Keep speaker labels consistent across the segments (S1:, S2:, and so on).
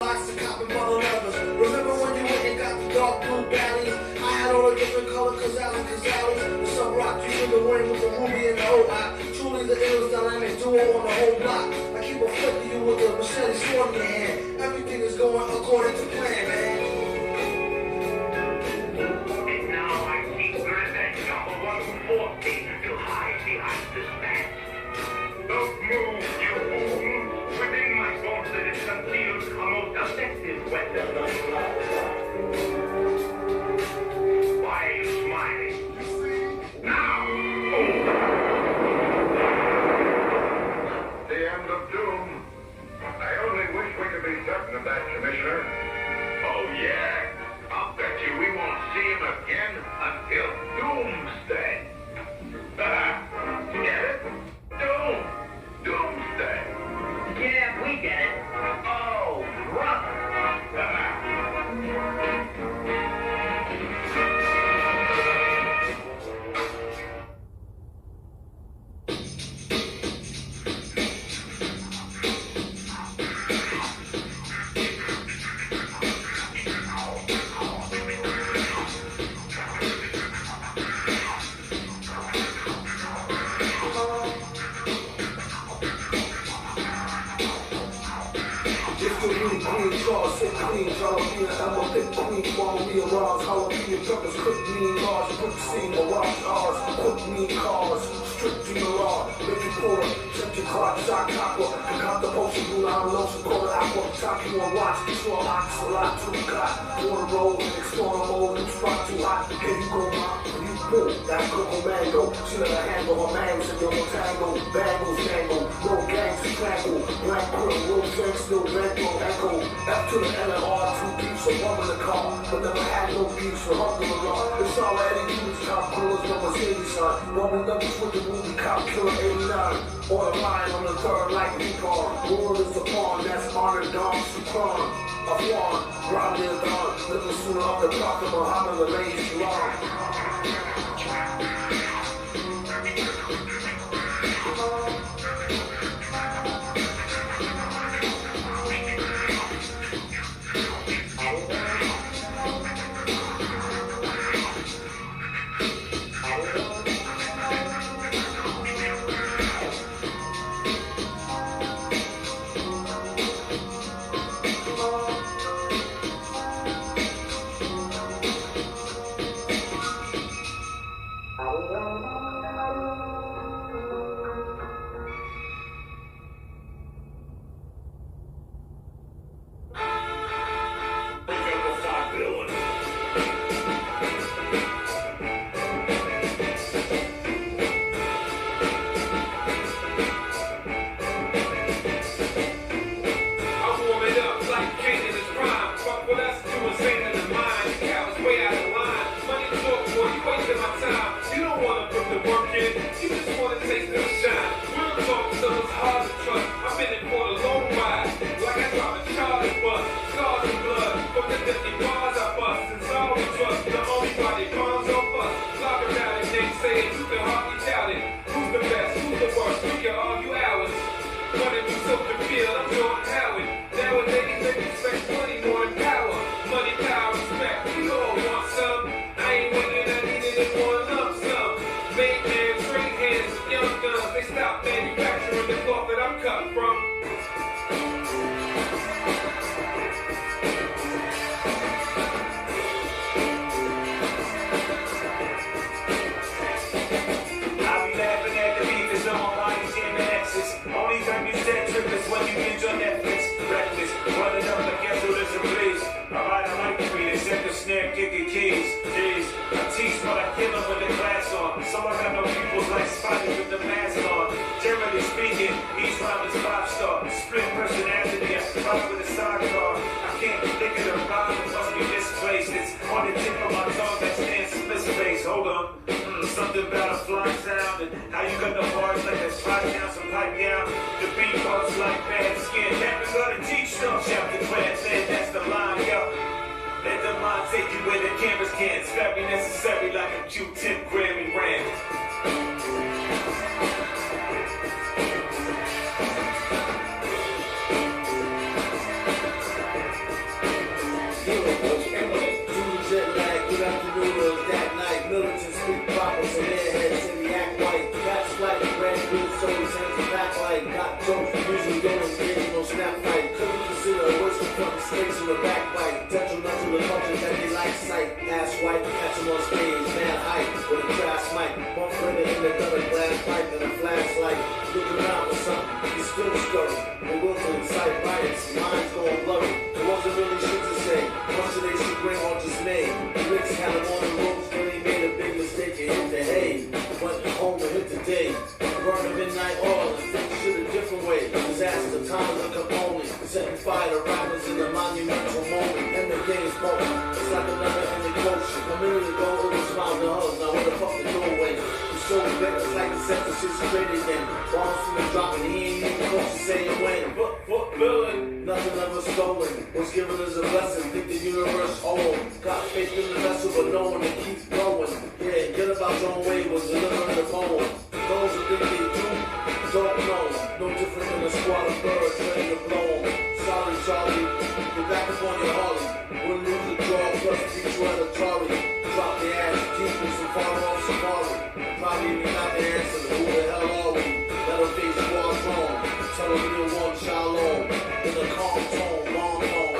S1: Box of cotton bottle lovers. Remember when you went and got the dark blue baddies? I had all the different color Kazali. The sub rock you in the ring with the ruby and the whole eye. Truly the illest dynamic duo on the whole block. I keep a flip to you with the machete sword in your hand. Everything is going according to plan, man.
S2: And now I seek revenge on the one who forced me to hide behind this man. Don't move, you fool. Within my gauntlet is concealed a most effective weapon. Why are you smiling? Now!
S3: The end of doom. I only wish we could be certain of that, Commissioner.
S2: Oh, yeah? I'll bet you we won't see him again until Doomsday. Get it? Doomsday. Yeah, we get it. Oh, brother.
S1: Queen Charles, sick queen, jalapeno, I'm a thick queen, follow me around, jalapeno peppers, cook me in large, quick scene, mirage ours, cook me in cars, strip to your law, make you pour it, check your clock, shock copper, concoct the potion, blue line lotion, call it aqua, top you on watch, control ox, a lot too got, water roll, explore mode, new spot too hot, here you go, mom, you boom, that cocoa mango, she let her handle her mangs in your tango, bangles, mango, roll gangs, strangle, black quill, roll drinks, still retro, echo, F to the LMR, 2 beats, a woman in the car, but never had no beats for her to run. It's all Eddie Hughes, cop killers, no Mercedes, son. Roman numbers with the movie Cop Killer 89. On the line on the third like Recon. World is the pawn, that's honor, Dom, Supron. Afwan, Rodney and Don, living soon off the Prophet Muhammad, the lady Shalom.
S4: Something about a fly sound and how you got the bars like a slide down, some pipe down. The beat goes like bad skin. Never gonna teach them. Shout the class in, that's the line, yo. Let the mind take you where the cameras can't. It's very necessary like a Q-tip Grammy rant.
S5: snakes in the backbite, detrimental to the culture that they like sight. Ass white, catch them on stage, mad hype, with a crash mic. One friend in the gutter, glass pipe and a flashlight. Looking around for something, he's still scurry. The will to incite riots, minds going blurry. There wasn't really shit to say, much of they should bring on just made. The Knicks had him on the ropes, then he made a big mistake and hit the hay. Went home and hit the day. Burned a midnight oil and fixed shit a different way. Disaster time like Capone, setting fire to rappers in the monumental moment. And the game's broken, it's like a never-ending ocean. A minute ago it was round the hub, now where the fuck the doorway? The show is better, it's like the set the shit straight again. Bombs from the dropping, he ain't even close to saying when. Foot billing, nothing ever stolen. Was given as a blessing, think the universe owned. Got faith in the vessel, but no one to keep going. Yeah, get about your own way was delivering the poem. Those who think they do, don't know. No different than a squad of birds ready to blow 'em. Sorry, Charlie, get back up on your Harley. We'll lose the draw, plus beat you at a trolley. Drop the ass, keep me some far off safari. Probably even got the answer to who the hell are we? Let them face you all wrong. Tell them real one shalom. In a calm tone, long tone.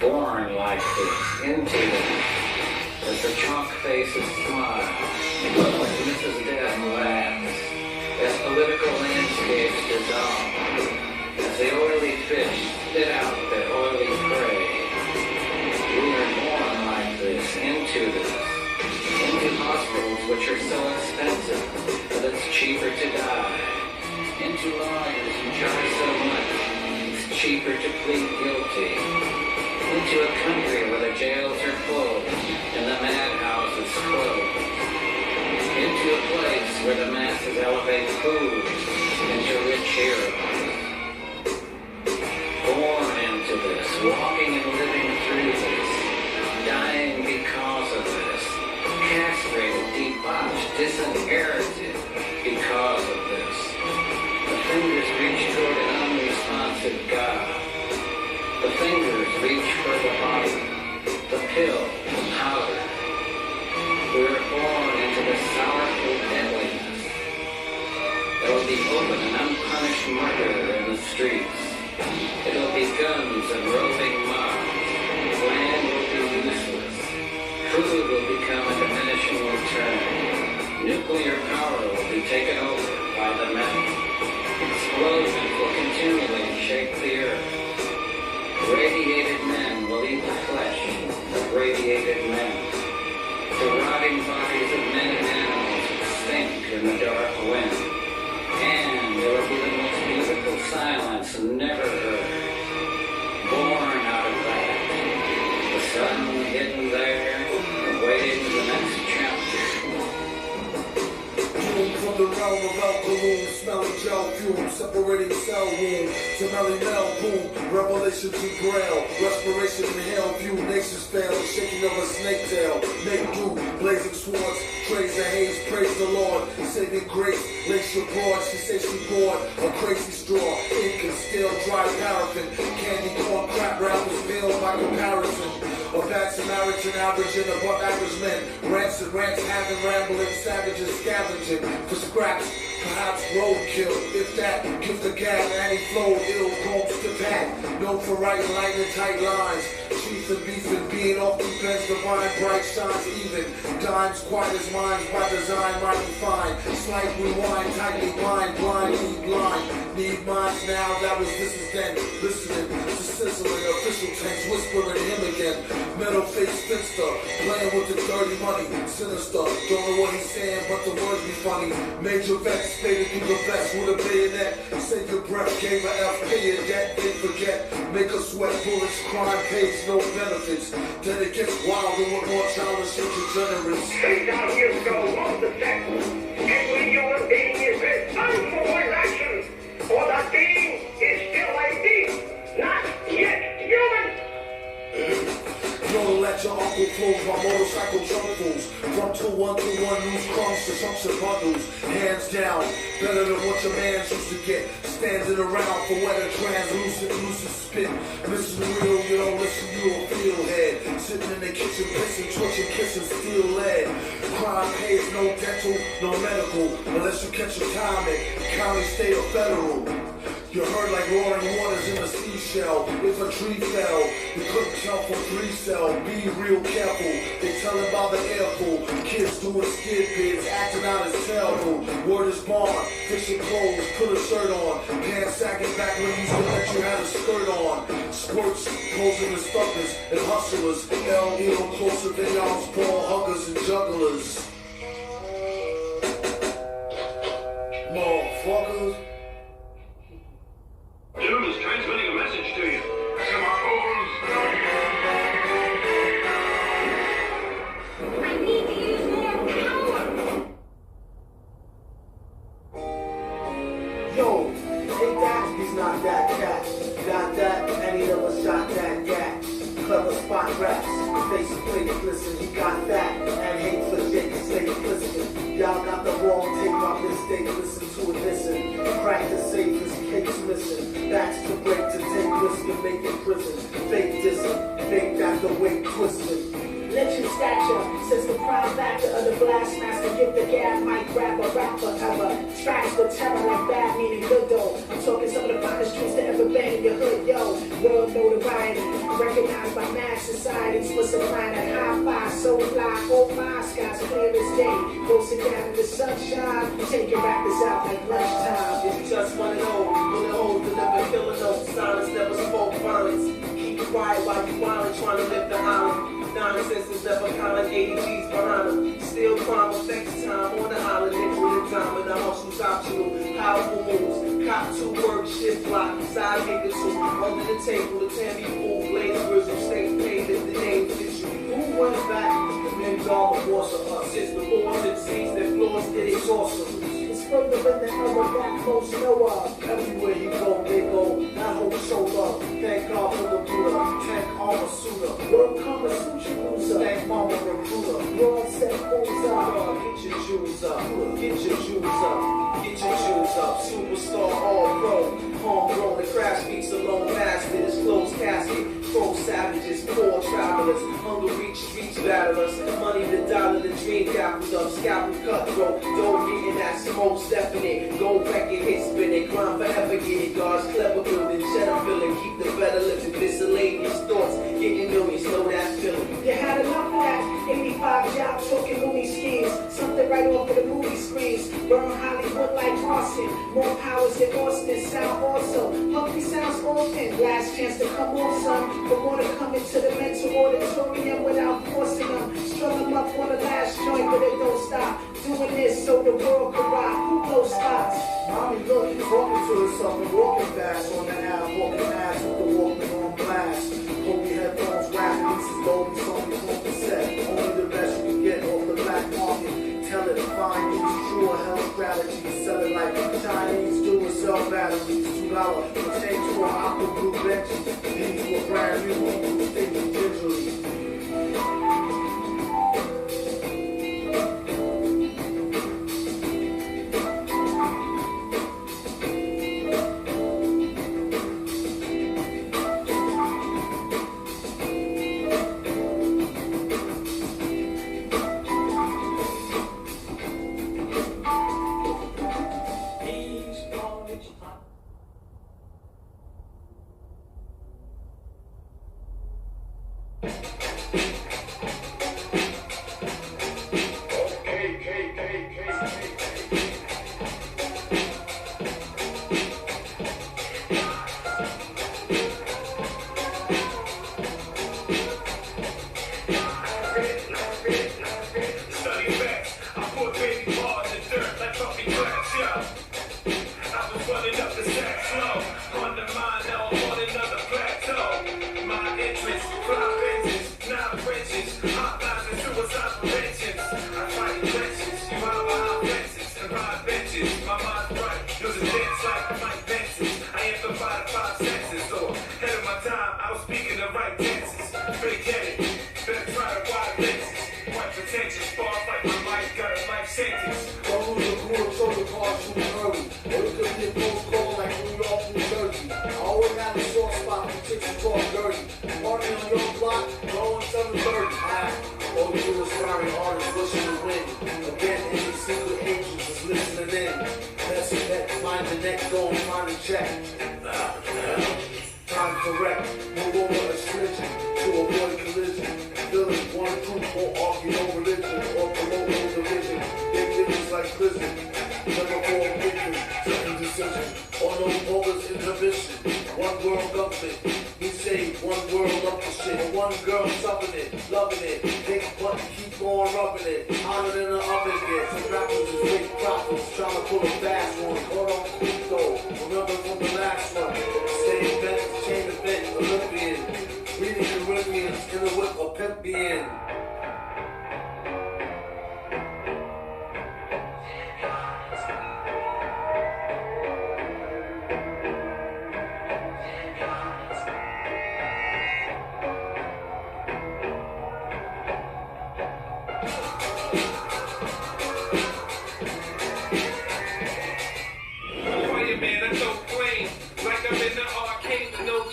S6: born like this, into it, as the chalk faces smile, Mrs. Death laughs, as political landscapes dissolve, as the oily fish spit out their oily prey. We are born like this, into hospitals which are so expensive that it's cheaper to die, into lawyers who charge so much, it's cheaper to plead guilty. Into a country where the jails are full and the madhouses closed. Into a place where the masses elevate food into rich heroes. Born into this, walking and living through this, dying because of this, castrated, debauched, disinherited because of this. The fingers reach toward an unresponsive God. The fingers reach for the body, the pill, the powder. We are born into the sorrowful deadliness. There will be open and unpunished murder in the streets. It'll be guns and roving mobs. Land will be useless. Food will become a diminishing return. Nuclear power will be taken over by the metal. Explosions will continually shake the earth. Radiated men will eat the flesh of radiated men. The rotting bodies of men and animals will stink in the dark wind. And there will be the most beautiful silence never heard. Born out of that. The sun hidden there, awaiting the next chapter.
S1: From the realm of alkaloon, smelling gel fume, separating cell wound, to Melly Mel boom, revelation to grail, respiration inhale view, nations fail, the shaking of a snake tail, make do, blazing swords, trays of haze, praise the Lord, saving grace, lace your broad, she say she bored, a crazy straw, ink and steel, dry paraffin, candy corn, crap rappers veiled by comparison. A bad Samaritan averaging above average men. Rants and rants, having rambling savages scavenging for scraps. Perhaps roadkill, if that, give the gab, and he flowed ill, combs to pack. Known for writing lightning tight lines. Chief and beef and being off defense, divine, bright shines even. Dimes quiet as minds by design, mighty fine. Slight rewind, tightly blind, need blind. Need minds now, that was this is then. Listening to sizzling official tanks, whispering him again. Metal face finster, playing with the dirty money. Sinister, don't know what he's saying, but the words be funny. Major vex, faded through the vest with a bayonet. Save your breath, gave a F, pay your debt, they forget. Make us sweat bullets, crime pays no benefits. Then it gets wilder with more childish and degenerates.
S2: 3,000 years ago, Moses said, every human being is responsible for his actions, for that being is still a being, not yet human.
S1: Don't let your uncle close my motorcycle junk fools. From 2121 news crumbs to chunks and bundles. Hands down, better than what your mans used to get. Standing around for weather translucent, lucid spit. Listen real, you don't listen, you a feel head. Sitting in the kitchen, pissing, twitching, kissing, steel lead. Crime pays no dental, no medical. Unless you catch a timing, county, state, or federal. You heard like roaring waters in a seashell. If a tree fell, you couldn't tell from 3-cell. Be real careful. They tell about the airful. Kids doing skid pits, acting out as terrible. Word is bond, fishing clothes, put a shirt on. Pants sagging back when you used to let you have a skirt on. Squirts, posing as fuckers and hustlers. L.E.O. closer than y'all's ball huggers and jugglers. Motherfuckers.
S3: Doom is transmitting a message to you. Some holes.
S7: I need to use more power.
S5: Yo, ain't that? He's not that cat. Got that, any of us shot that gat. Clever spot raps, face plate glisten. He got that, and hate for Jake, stay listening. Y'all got the wrong take, my mistake, listen to it, listen. Practice safe, his cake's missing. That's the break to take risk and make it prison. Fake dissing, make that the way twisting.
S7: Legend stature, since the prime factor of the blast master, give the gab, might grab a rapper ever. Tracks the terror like bad, meaning good though. I'm talking some of the finest streets to ever bang in your hood, yo. World notoriety, recognized by mass societies for supplying that high five, so fly, oh my, skies clear as day. Go sit down in the sunshine, taking rappers out like lunchtime.
S5: It's just one and old, bullet holes deliver killer notes. Silence never spoke violence. Keep it quiet while you wildin', trying to live the island. Nonsense is never calling 80 G's behind them. Still crime affects time on the island. Nickel and dime and the hustle's optional. Powerful moves, Cop 2 work shift block, side maker 2. Under the table, the Tammy full blaze grizzle, state paid if the name fits you. Who went back? The men's all the force of us. It's the boys and seas that floors did it awesome.
S7: It's further in the hell of that most know of.
S5: Everywhere you go, they go. That whole show up. Thank God for the Buddha. Tank armor suitor.
S7: World Kama Sutra loser.
S5: Thank mama recruiter.
S7: Lord set fools up.
S5: Get your jewels up. Get your jewels up. Get your jewels up. Superstar all pro. Homegrown. The crash beats alone. Bastard. It's closed casket. Pro savages. Poor travelers. Hunger reach streets battlers. Money the dollar. The dream gappers up. Scalpel cutthroat. Don't getting that smoke stepping it. Go record hit spinning. Grind forever getting guards. Clever building. Cheddar filling. Keep the better lifting. Miscellaneous thoughts. Getting millions. Know that feeling.
S7: You had enough of that. 85 jobs talking movie schemes. Something right off of the movie screens. Burn Hollywood like Austin. More powers than Austin. Sound awesome. Hungry sounds often. Last chance to come on, son. But more to come into the mental auditorium without forcing them. Strung them up on the last joint, but they don't stop. Doing this so the world can rock. Who knows spots?
S5: Mommy, look, he's walking to himself and walking fast on the Ave, walking ass with the walking on blast. Kobe headphones, rap pieces, Dolby, Sony, home cassette. Only the best you can get off the black market. Tell it, find use, true or hell strategy. Sell it like Chinese do and sell batteries. $2 from change to an aqua blue benches. These were brand new, people thinking digitally.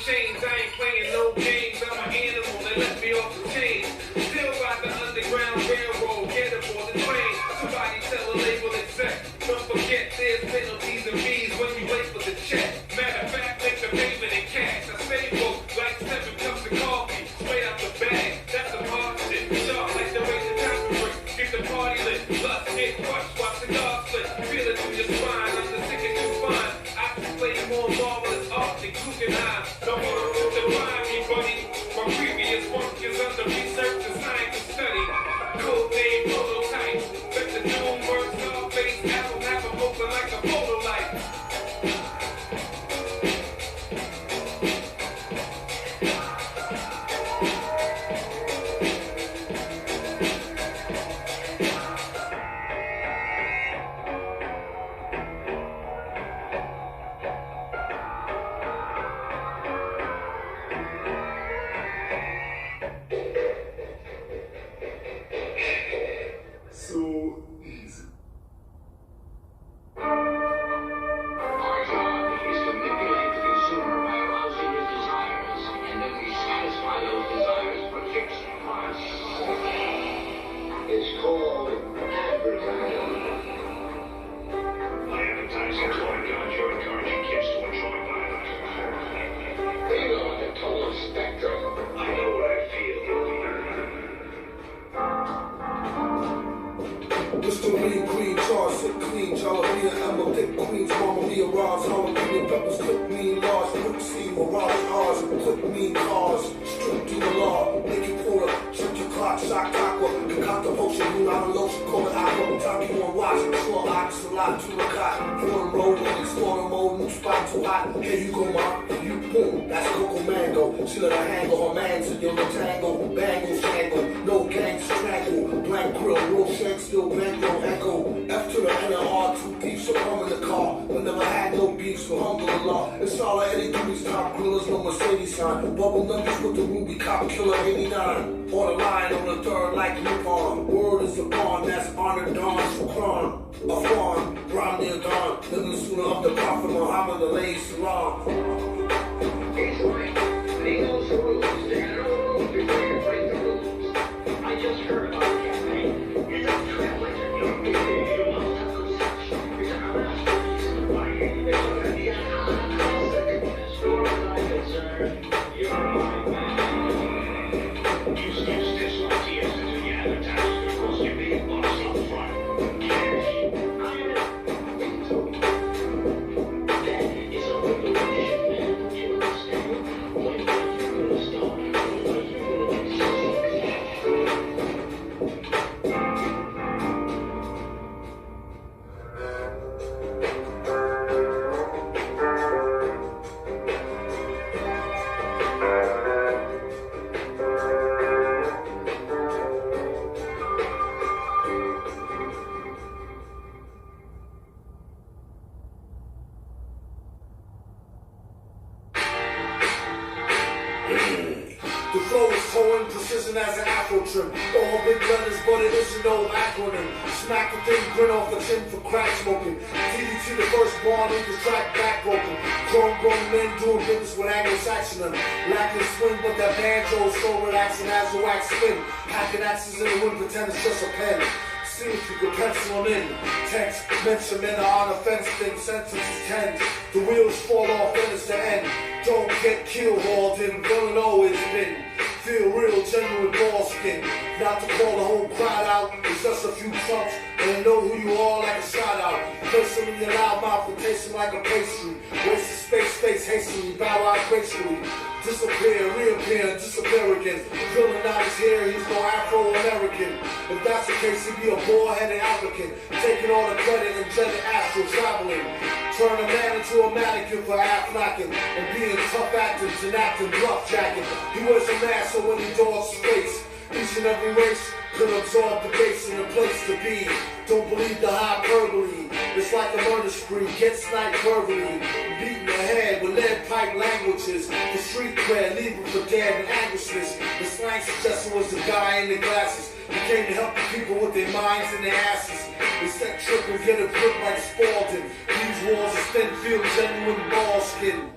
S2: Chains, I ain't playing no games. I'm an animal, they let me off the chain. Still
S1: queen, jalapeno, Emma, thick queens, Mama Mia, Roz, jalapeno peppers, quick mean large, quick scene, mirage ours, quick mean cars, strip to the law, make you pull up, shoot your clock, shock aqua, concoct the potion, you out of lotion, call it aqua, top you on watch, slow ox, a lot to the cot, foreign road, explorer mode, new spot too hot, here you go, ma, you boom, that's Coco Mango, she let her handle her man to your tango, bangle, shangle, no gang, strangle, blank grill, real shank, still bankroll, echo, F to the NR, too deep, so come in the car, but never had no beef, so humble the law, it's all like Eddie Doobie's top grillers, no Mercedes sign, bubble numbers with the Ruby Cop Killer 89, on the line on the third like Lupon, word is a bond, that's honor Don Shukran, a fawn, Ram near dawn, living sooner of the Prophet Muhammad, the lay Salam.
S2: It's right. They know the rules. There are no rules before you break the rules. I just heard about a campaign. It's a trailblazer. You must have conception. It's a masterpiece. Why, it's gonna be a second. As far as I'm concerned, you're a right man. You stitch this like the essence of the advertising because you're being bossed up front. Cash. That is a revolution.
S5: The flow is towing, precision as an afro trim. All big letters, but it isn't no acronym. Smack the thing, grin off the chin for crack smoking. DDT the first bar, leave the track back broken. Grown men doing business with Anglo-Saxon. Lacking swing, but that banjo is so relaxing as a wax spin. Hacking axes in the wind, pretend it's just a pen. See if you can pencil them in. Text, mention men are on a fence thing, sentences tens. The wheels fall off and it's the end. Don't get keel hauled in, villain always been. Feel real, genuine ball skin. Not to call the whole crowd out, it's just a few trumps. And they know who you are like a shout out. Place them in your loud mouth and taste them like a pastry. Waste of space hastily, bow out gracefully. Disappear, reappear, disappear again. Villain not his here, he's no Afro-American. If that's the case, he'd be a bald-headed applicant. Taking all the credit and dreaded astral traveling. Turn a man into a mannequin for half-knocking. And being tough acting, and acting rough jacking. He wears a mask so when he dogs space. Each and every race could absorb the base and the place to be. Don't believe the hyperbole. It's like a murder spree. Get sniped verbally. Beating the head with lead pipe languages. The street cred, leave him for dead and anguishness. The slang suggestion was the guy in the glasses. He came to help the people with their minds and their asses. They set trip and get a grip like Spalding. These walls are thin, feel genuine ball skin.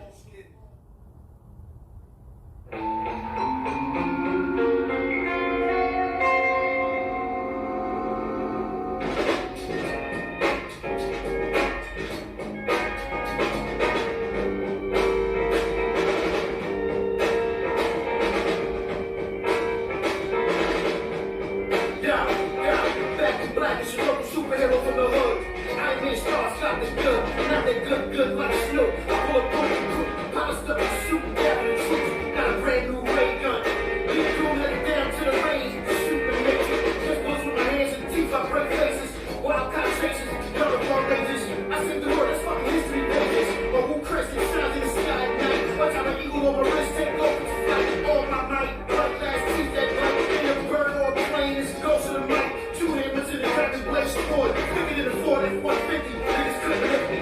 S7: Good like snow. I pull up on the crew, polished up the suit, gathering the troops. Got a brand new ray gun. Big crew headed down to the range. Shoot and make it. Just goes with my hands and teeth. I break faces. Wild conversations. Gun upon ranges. I sing the word. That's fucking history pages. Or who crescent shines in the sky at night. Watch out an eagle on my wrist. Take over to flight. All my might. Blood glass teeth that bite. In a bird or a plane. It's ghost of the mic. Two hammers in the crack and blaze sword. Quicker than a Ford F-150. Niggas couldn't lift me.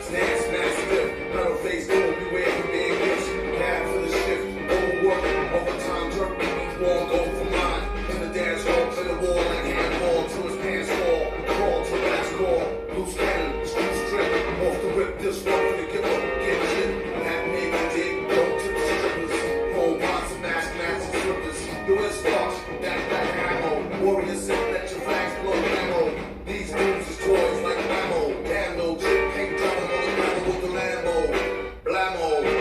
S5: Snare, smash, lift, metal face, don't beware of being rich. Cab for the shift, overwork, overtime, jerk, wall, go for mine. In the dance hall, play the wall like handball, till his pants fall. Crawl to last call, loose cannon, screw strip, off the rip, this one for the give up, get shit. That nigga dig, go to the strippers, whole box of mask, and slippers. U.S. Fox, that ammo, warriors sit, let your flags blow ammo. These moves is toys like Lambo, damn no chick, ain't dropping on the ground with the Lambo, blammo.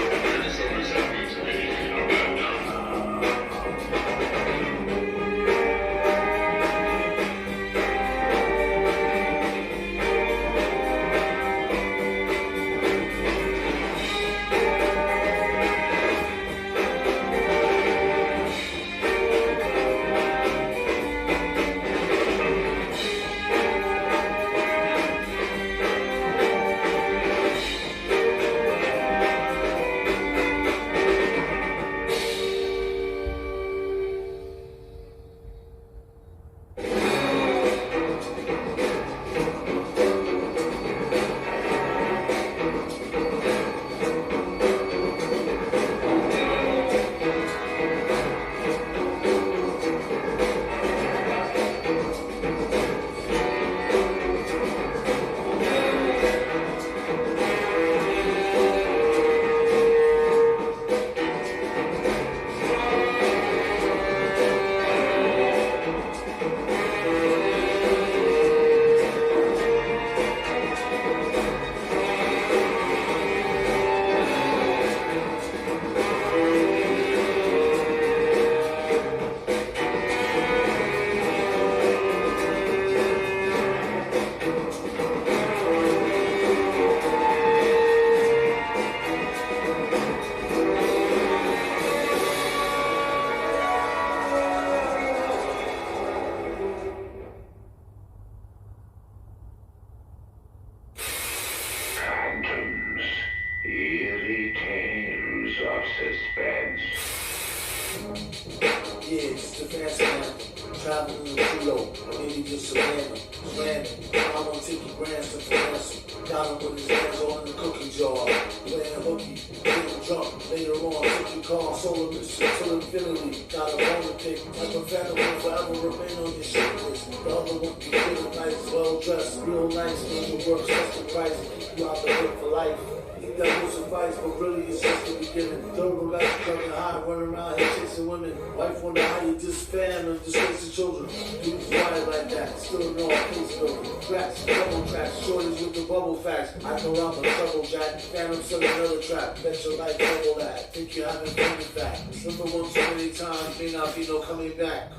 S5: Yeah, just a fancy anthem. Traveling in a Pluto, or maybe just Savannah. Random, I won't take your grandson for ransom. Got him with his hands all in the cookie jar. Playing hooky, getting drunk. Later on, took your car, solar mission till infinity. Got a bone to pick, like a phantom will forever remain on your shit list. The other one be feeling nice, well dressed, real nice, when you work such a price, keep you out the hood for life. Think that will suffice, but really it's just the beginning. Durable guys drugging high, running around here chasing women. Wife wonder how you disfam and disgrace the children. Dudes wired like that, still know our case building. Cracks, double tracks, shorties with the bubble facts. I can rob a trouble jack, phantom set another trap. Bet your life double that, think you haven't been in fact. Slipper one too many times, may not be no coming back.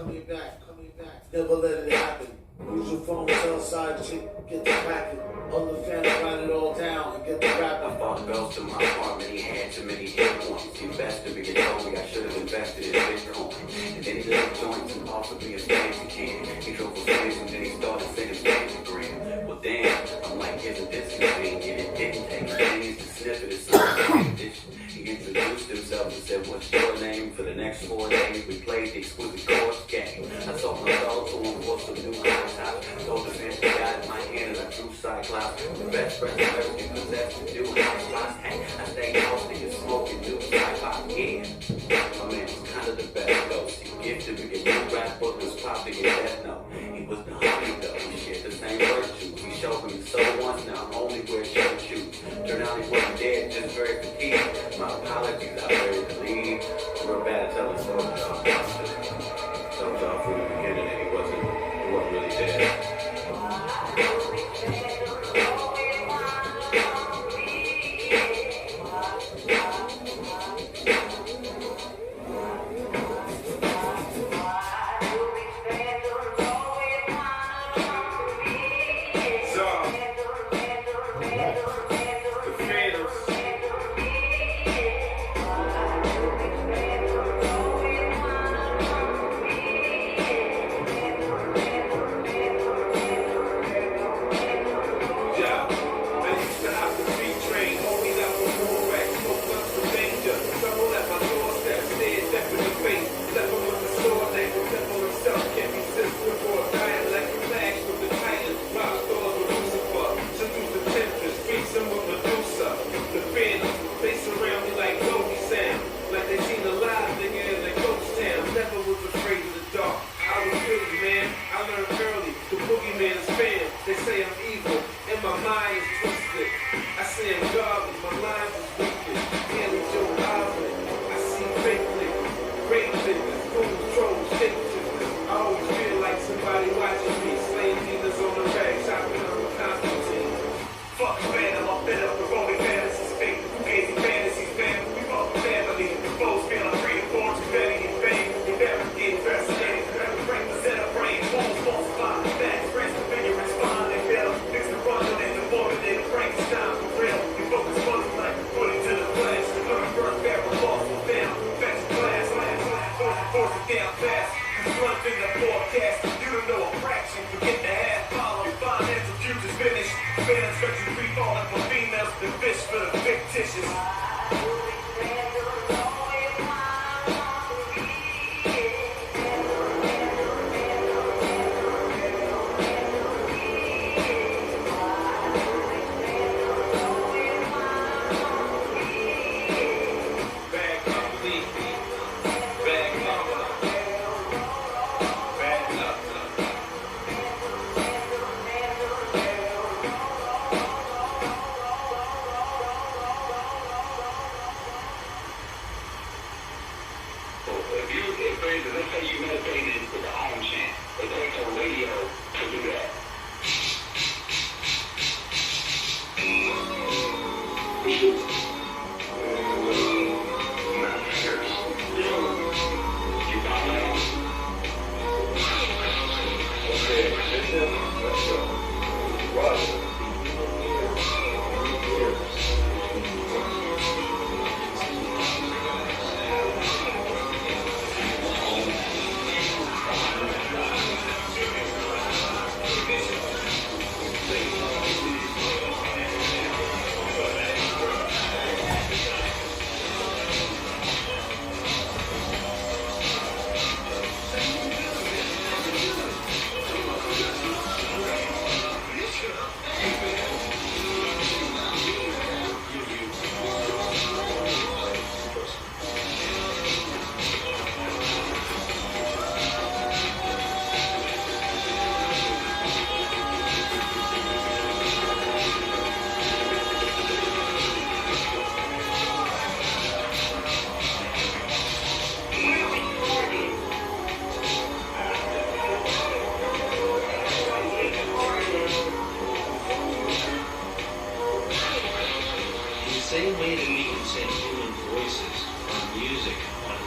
S5: Never let it happen. Use your phone, tell side chick, get the packet. Other fans write it all down and get the rap.
S8: I fought bells to my apartment, he had too many hit points. He invested me, he told me I should have invested in Bitcoin. And then he lit joints and offered me a fancy can. He drove a Benz and then he started sending Instagram. Well damn, I'm like, isn't this convenient? It didn't take days to sniff it, it's something addition. He introduced himself and said, what's your name? For the next 4 days we played the exquisite chords game. I sold my soul to him for some new contact. Told the man he got in my hand and I drew Cyclops. The best friend I've ever been possessed to do high spots. Hey, I stay healthy and smoking new Cyclops. Yeah, my man was kind of the best though. He gifted me a new rap book, was popping in that note. He was the homie though, we shared the same virtues. He showed me so once, now I'm only wear shirt shoes. Turned out he wasn't dead, just very fatigued. My apologies, I ready to leave. We're bad at telling stories. Told y'all from the beginning that he wasn't really dead.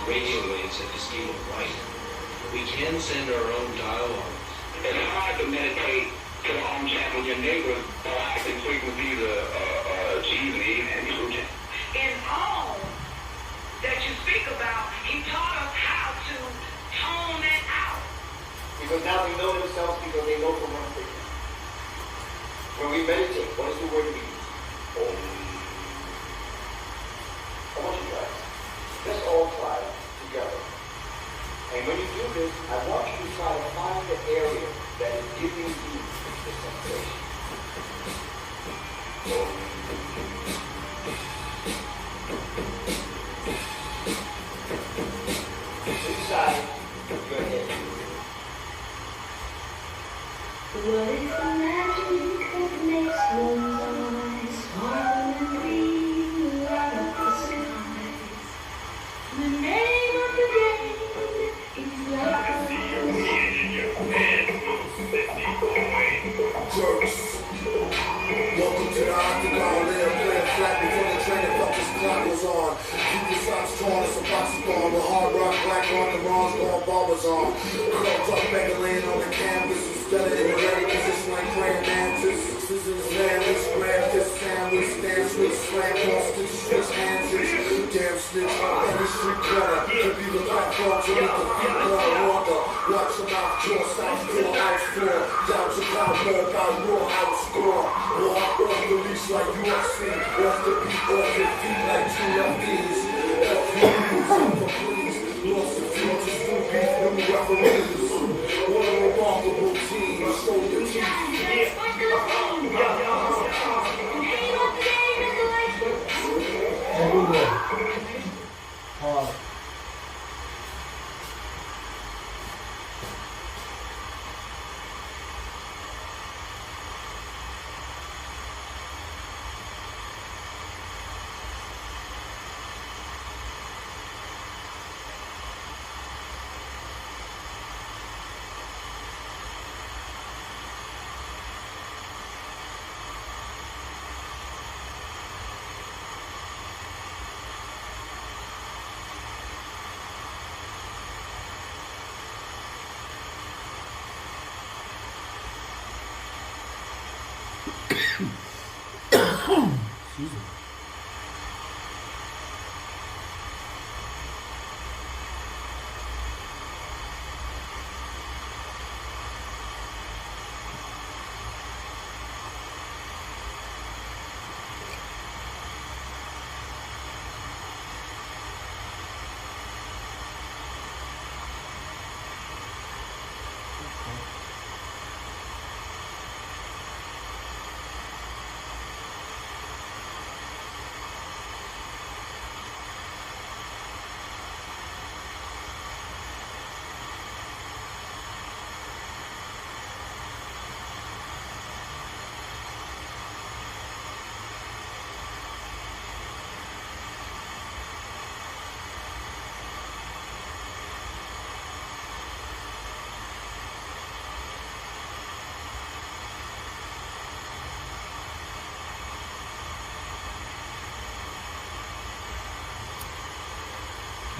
S9: radio waves at the speed of light. We can send our own dialogue.
S2: It's hard to meditate to the home chat when your neighbors are acting frequency the G and Blue Chat.
S10: In all that you speak about, he taught us how to tone that out.
S5: Because now we know themselves because they know from one thing. When we meditate, what is the word we use? Om. I want you guys, let's all try it together. And when you do this, I want you to try to find the area that is giving you the sensation. Om. Inside your head.
S11: What is the magic that makes one's eyes sparkle and green light up the skies? The name of the game is like
S1: Jerks. Welcome to the octagon, live, play flat before the training fuck this clock was on. Keep your socks torn, it's a boxing ball with hard rock, black on the wrongs, going barbers on. Clubs up, beggar laying on the canvas, instead of in the ready position like praying mantis. Scissors, landless, grab this sandwich, stand switch, slam, cross, stitch, switch, hands, damn snitch, every street corner. Could be the platform to meet the feet corner, water. Watch your mouth, jaw, south, door, house, floor. Down to power, more about raw house, score. Walk off the leash like UFC, off the beat, off your feet like two lefties. FUs, please, lost the future, still beef, new referees. What a remarkable team, show your teeth.
S12: Excuse me.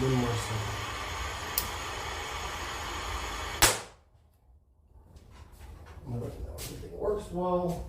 S12: One more second. Everything works well.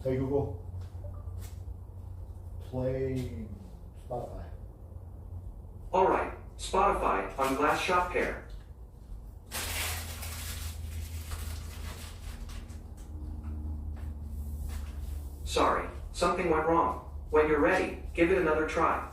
S12: Hey Google, play Spotify.
S13: All right, Spotify on Glass Shop Pair. Sorry, something went wrong. When you're ready, give it another try.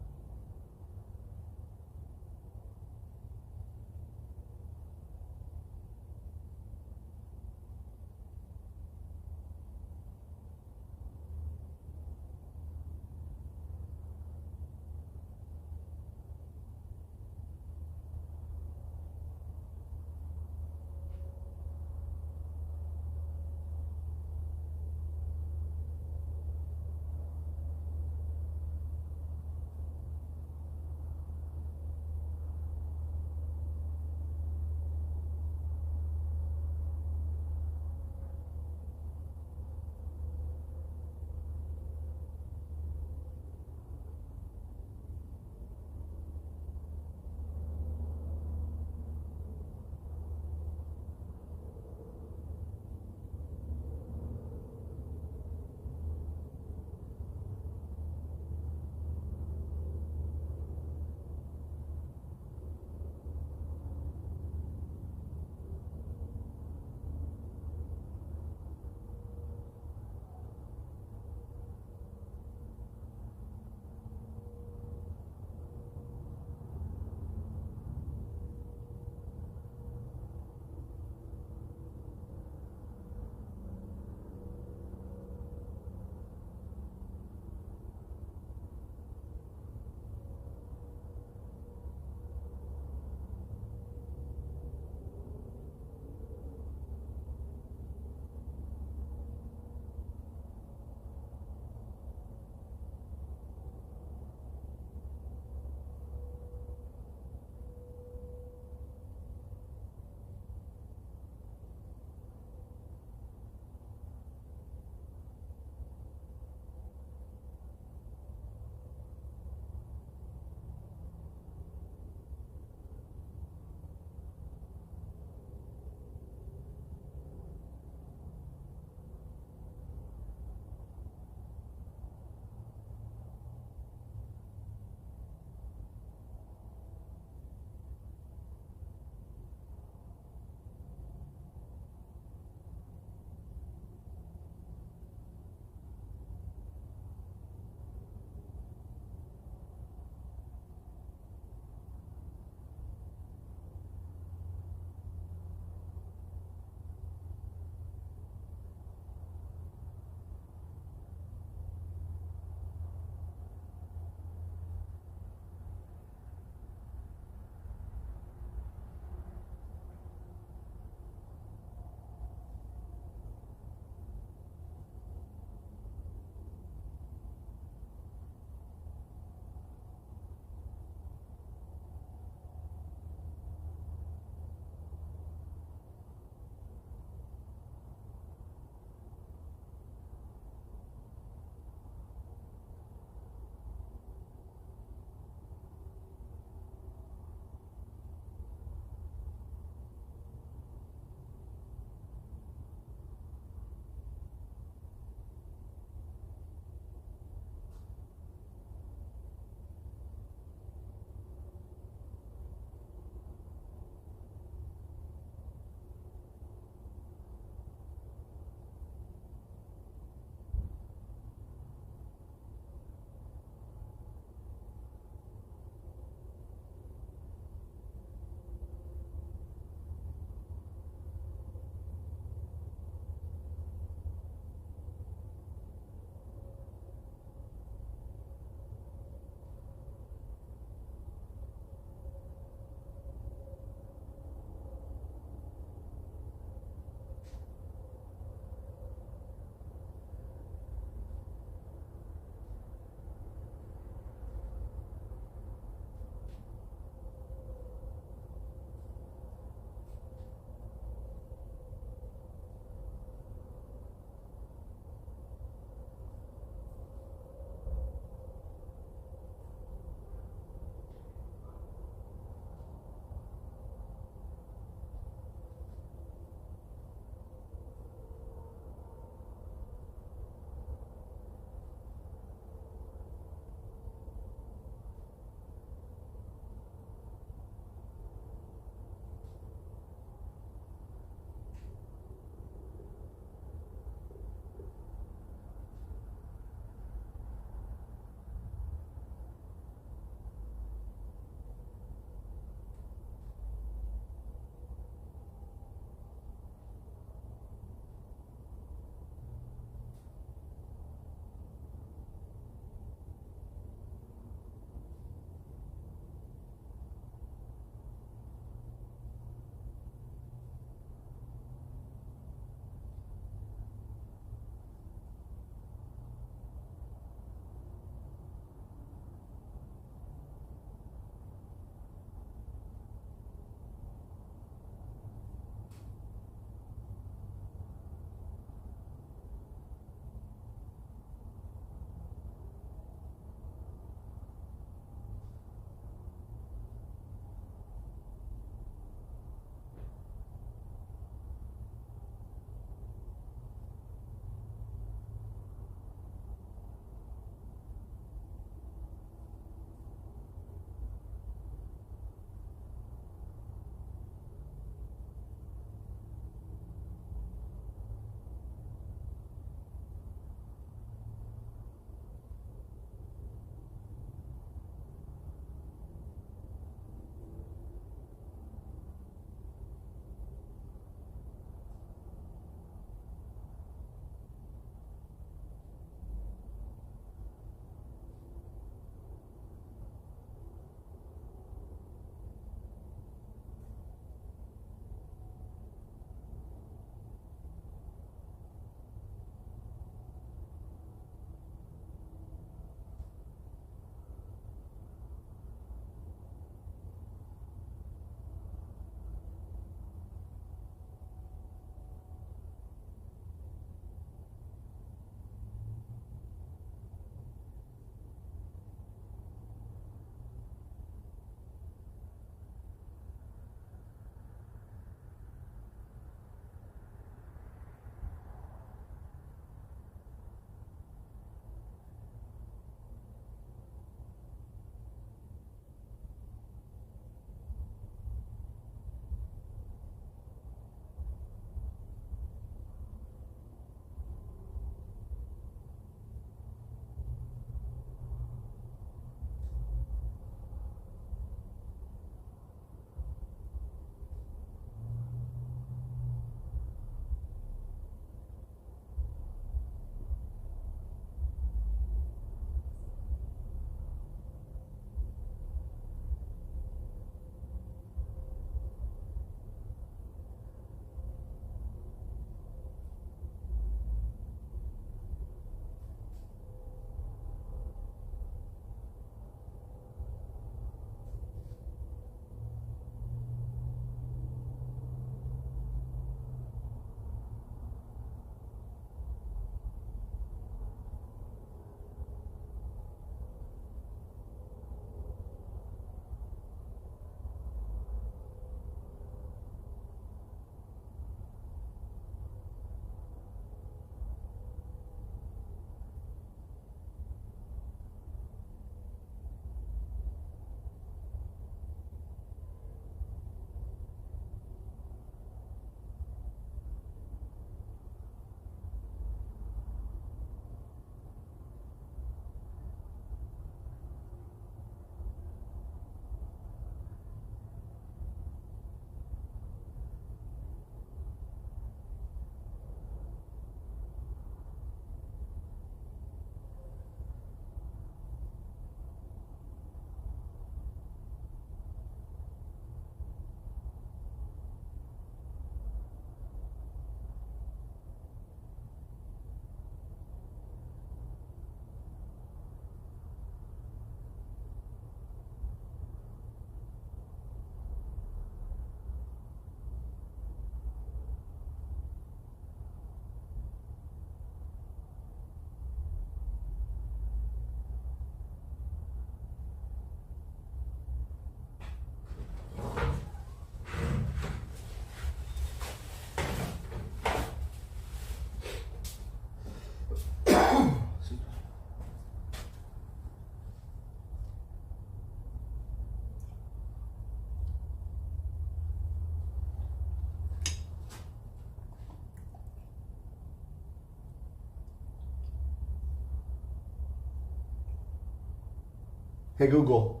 S12: Hey Google,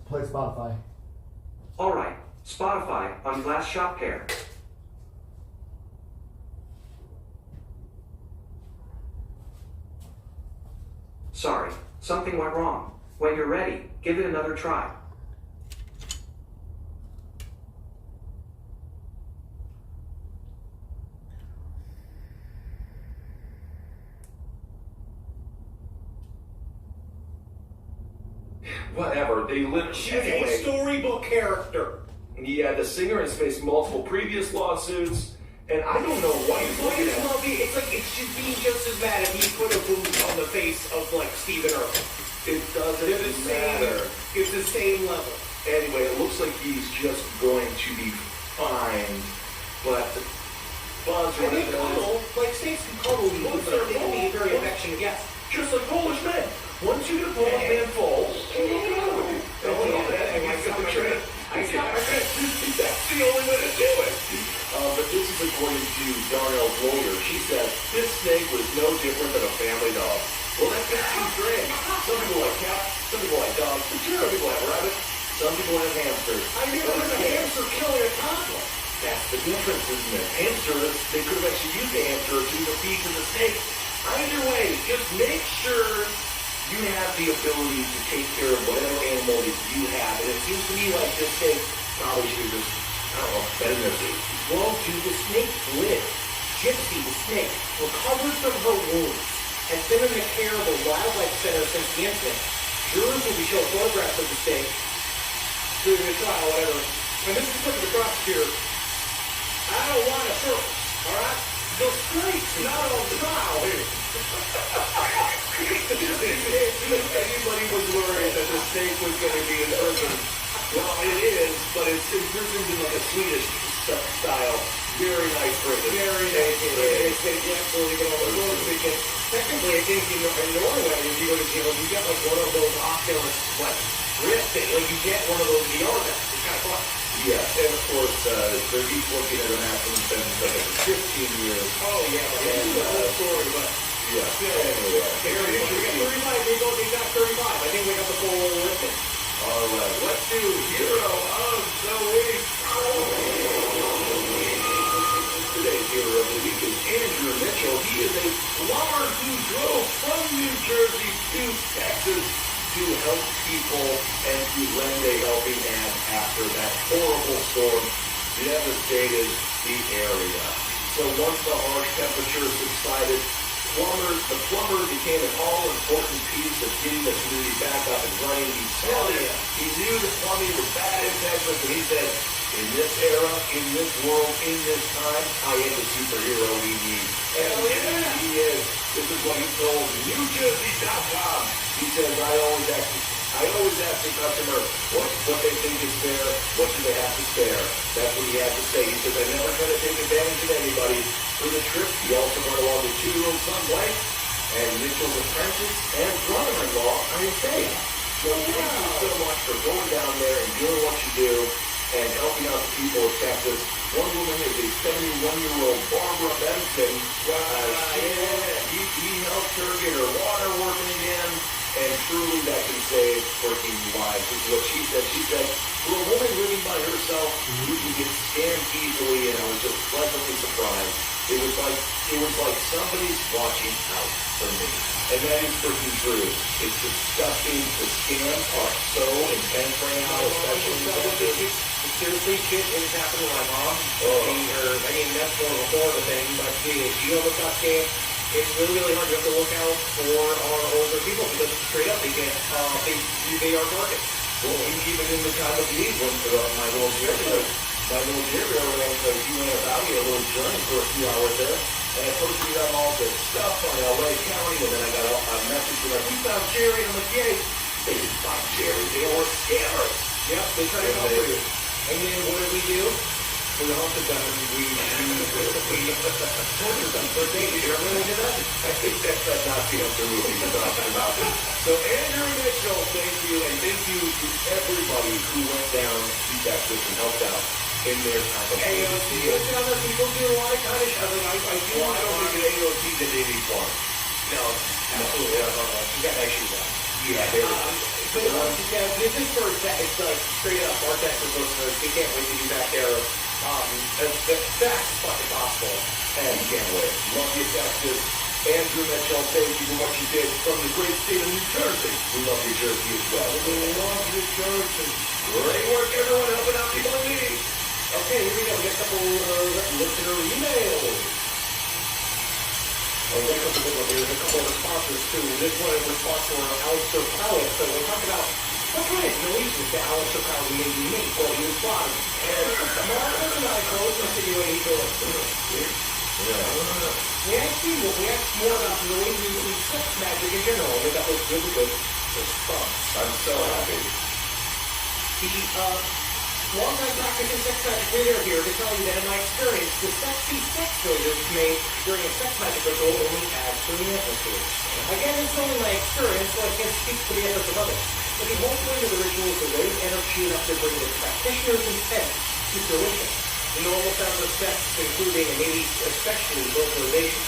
S12: play Spotify.
S13: All right, Spotify on Glass Shop Pair. Sorry, something went wrong. When you're ready, give it another try.
S14: Whatever, they literally...
S15: She's a storybook character.
S14: Yeah, the singer has faced multiple previous lawsuits, and I don't know what he's looking at.
S15: It's like it should be just as bad if he put a boot on the face of like Stephen Irwin.
S14: It doesn't matter.
S15: It's the same level.
S14: Anyway, it looks like he's just going to be fined, but Buzz
S15: I think cuddle, like snakes can cuddle you, but they can be very affectionate, yes.
S14: Just like Polish men. Once you get a Polish man falls, he's going to go with you. That's the only way to do it. But this is according to Darnell's lawyer. She says this snake was no different than a family dog. Well, that fits too strange. Some people like cats, some people like dogs, but some people have rabbits, some people have hamsters.
S15: I never heard of a hamster killing a toddler.
S14: That's the difference, isn't it? Hamsters, they could have actually used the hamster to the feed to the snake. Either way, just make sure you have the ability to take care of whatever animal that you have. And it seems to me like this snake probably should just, I don't know, better than this.
S15: Well, dude, the snake lived. Gypsy, the snake, recovered from her wounds, has been in the care of the wildlife center since the incident. Jurors will be shown photographs of the snake during the trial, whatever. And this is put to the prosecutor. I don't want a circus, all right? The snake's not on trial here.
S14: If anybody was worried that the snake was going to be in prison, well, it is, but it's imprisoned in like a Swedish style. Very nice prison.
S15: Very nice. It's absolutely going to go because technically, I think in Norway, if you go to jail, you get like one of those Oculus like wrist thing. Like you get one of those VR vests. It's kind of fun.
S14: Yeah, and of course, they're each looking at a maximum sentence of 15 years.
S15: Oh, yeah, but that's the whole story, but...
S14: Yeah, anyway.
S15: We got 35, they got 35. I think we got the full listing.
S14: All right, let's do Hero of the Week. Today's Hero of the Week is Andrew Mitchell. He is a plumber who drove from New Jersey to Texas to help people and to lend a helping hand after that horrible storm devastated the area. So once the harsh temperatures subsided, the plumber became an all-important piece of getting the community back up and running. He saw it. He knew the plumbing was bad in Texas, and he said, in this era, in this world, in this time, I am the superhero we need. And he is. This is what he told NewJersey.com. He says, I always ask the customer what they think is fair, what do they have to spare. That's what he had to say. He says, I never try to take advantage of anybody. For the trip, he also brought along the 2-year-old son, Blake, and Mitchell's apprentice and brother-in-law, Isaiah. So thank you so much for going down there and doing what you do and helping out the people of Texas. One woman is a 71-year-old Barbara Benson. He helped her get her water working again, and truly that can save 14 lives. This is what she said. She said, for a woman living by herself, you can get scammed easily, and I was just pleasantly surprised. It was like somebody's watching out for me. And that is freaking true. It's disgusting. The scams are so intense right now, especially with this.
S15: Seriously, shit is happening to my mom. I mean, that's more of a horrible thing, but if you know what's up, scam, it's really, really hard. You have to look out for our older people because straight up, they are targets.
S14: Well, even in the time of need, when my little Jerry ran to UNF Valley, a little journey for a few hours there, and it posted me on all this stuff on LA County, and then I got a message from we found Jerry, and I'm like, yay. They didn't find Jerry, they were scammers.
S15: Yep, they tried to help you. And then what did we do? We hunted them and we tortured them for days. You remember when we did that?
S14: I think that's that Nazi hunter movie you're talking about. So Andrew Mitchell, thank you, and thank you to everybody who went down to Texas and helped out in their time of need.
S15: AOC, other people do a lot of kind of shit.
S14: I don't think that AOC did any harm.
S15: No, absolutely. You got nice shoes on.
S14: Yeah, there
S15: But this is for it's like straight up our Texas listeners. We can't wait to be back there as fast as fucking possible.
S14: And can't wait. Love you, Texas. Andrew Mitchell, thank you for what you did from the great state of New Jersey. We love New Jersey as well. We love New Jersey. Great work, everyone, helping out people in need.
S15: Okay, here we go. We got a couple listener emails. Oh, we got a couple of good ones. There's a couple of responses too. This one is a response to our Alistair Powell. So we're talking about what kind of noises that Alistair Powell made me make while he was bottom. And Marcus and I both insinuate he goes, We asked more about the noises in sex magic in general. And that was really good response.
S14: I'm so happy.
S15: The long-time practicing sex magic reader here to tell you that in my experience, the sexy sex noises made during a sex magic ritual only add to the atmosphere. Again, it's only my experience, so I can't speak for the efforts of others. But the whole point of the ritual is to raise energy enough to bring the practitioner's intent to fruition. The normal sounds of sex, including and maybe especially vocalization,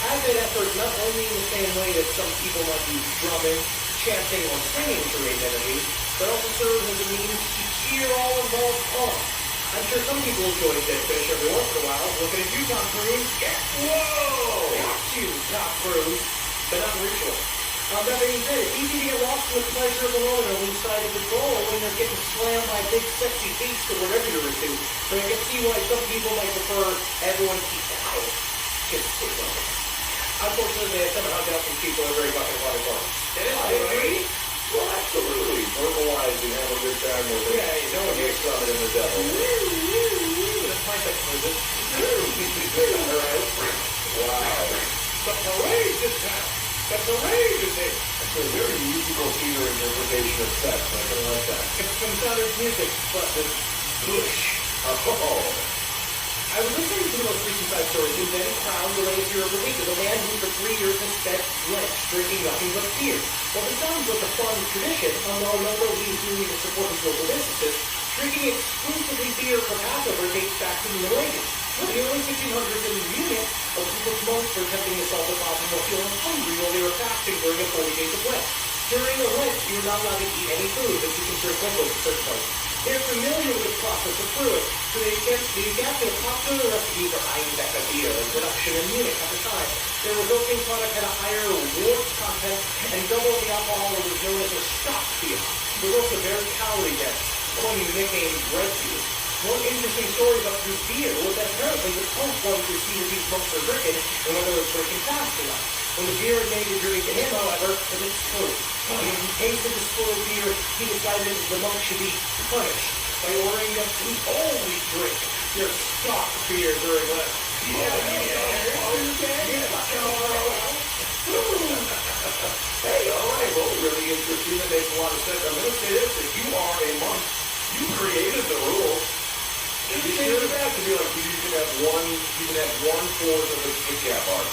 S15: add that effort not only in the same way that some people might use drumming, chanting, or singing to raise energy, but also serves as a means to cheer all involved on. I'm sure some people enjoy dead fish every once in a while. Looking at you, Tom Cruise. Yeah. Whoa! Got you, Tom Cruise. But not ritual. That being said, it's easy to get lost in the pleasure of the moment on one side of the goal when you're getting slammed by big sexy beasts that we're regular to. So I can see why some people might prefer everyone keep it out. Just stick on it. Unfortunately, somehow doubt some people are very fucking hard parts.
S14: I agree. Well, absolutely. Verbalize and have a good time with it.
S15: Yeah, no one
S14: gets something in the devil.
S15: That's my sex music.
S14: All right. Wow.
S15: The parade this time. The parade is here.
S14: That's a very musical theater interpretation of sex. I can like that.
S15: It's some Southern music, but with push.
S14: Oh.
S15: I was listening to the most recent side story who then crowned the latest hero of the week as a man who for 3 years has spent Lent drinking nothing but beer. Well, it sounds like a fun tradition, although he's doing it to support his local businesses, drinking exclusively beer for Passover dates back to the Middle Ages. In the early 1600s in Munich, a group of monks were attempting to solve the problem of feeling hungry while they were fasting during a 40 days of Lent. During the Lent, you're not allowed to eat any food, but you can drink liquids at certain points. They're familiar with the process of brewing, so they adapted a popular recipe for Einbecker beer in production in Munich at the time. Their resulting product had a higher wort content and double the alcohol that was known as a stock beer. It was also very calorie dense, coining the nickname bread beer. One interesting story about this beer was that apparently the Pope wanted to see what these monks were drinking and whether it was drinking fast enough. When the beer had made a drink to him, however, it was true. When he tasted the spoiled beer, he decided that the monk should be punished by ordering them to only drink their stock beer during Lent.
S14: Hey, all right, well, really interesting. That makes a lot of sense. I'm going to say this. If you are a monk, you created the rules. And you should have to be like, you can have one fourth of the cap art.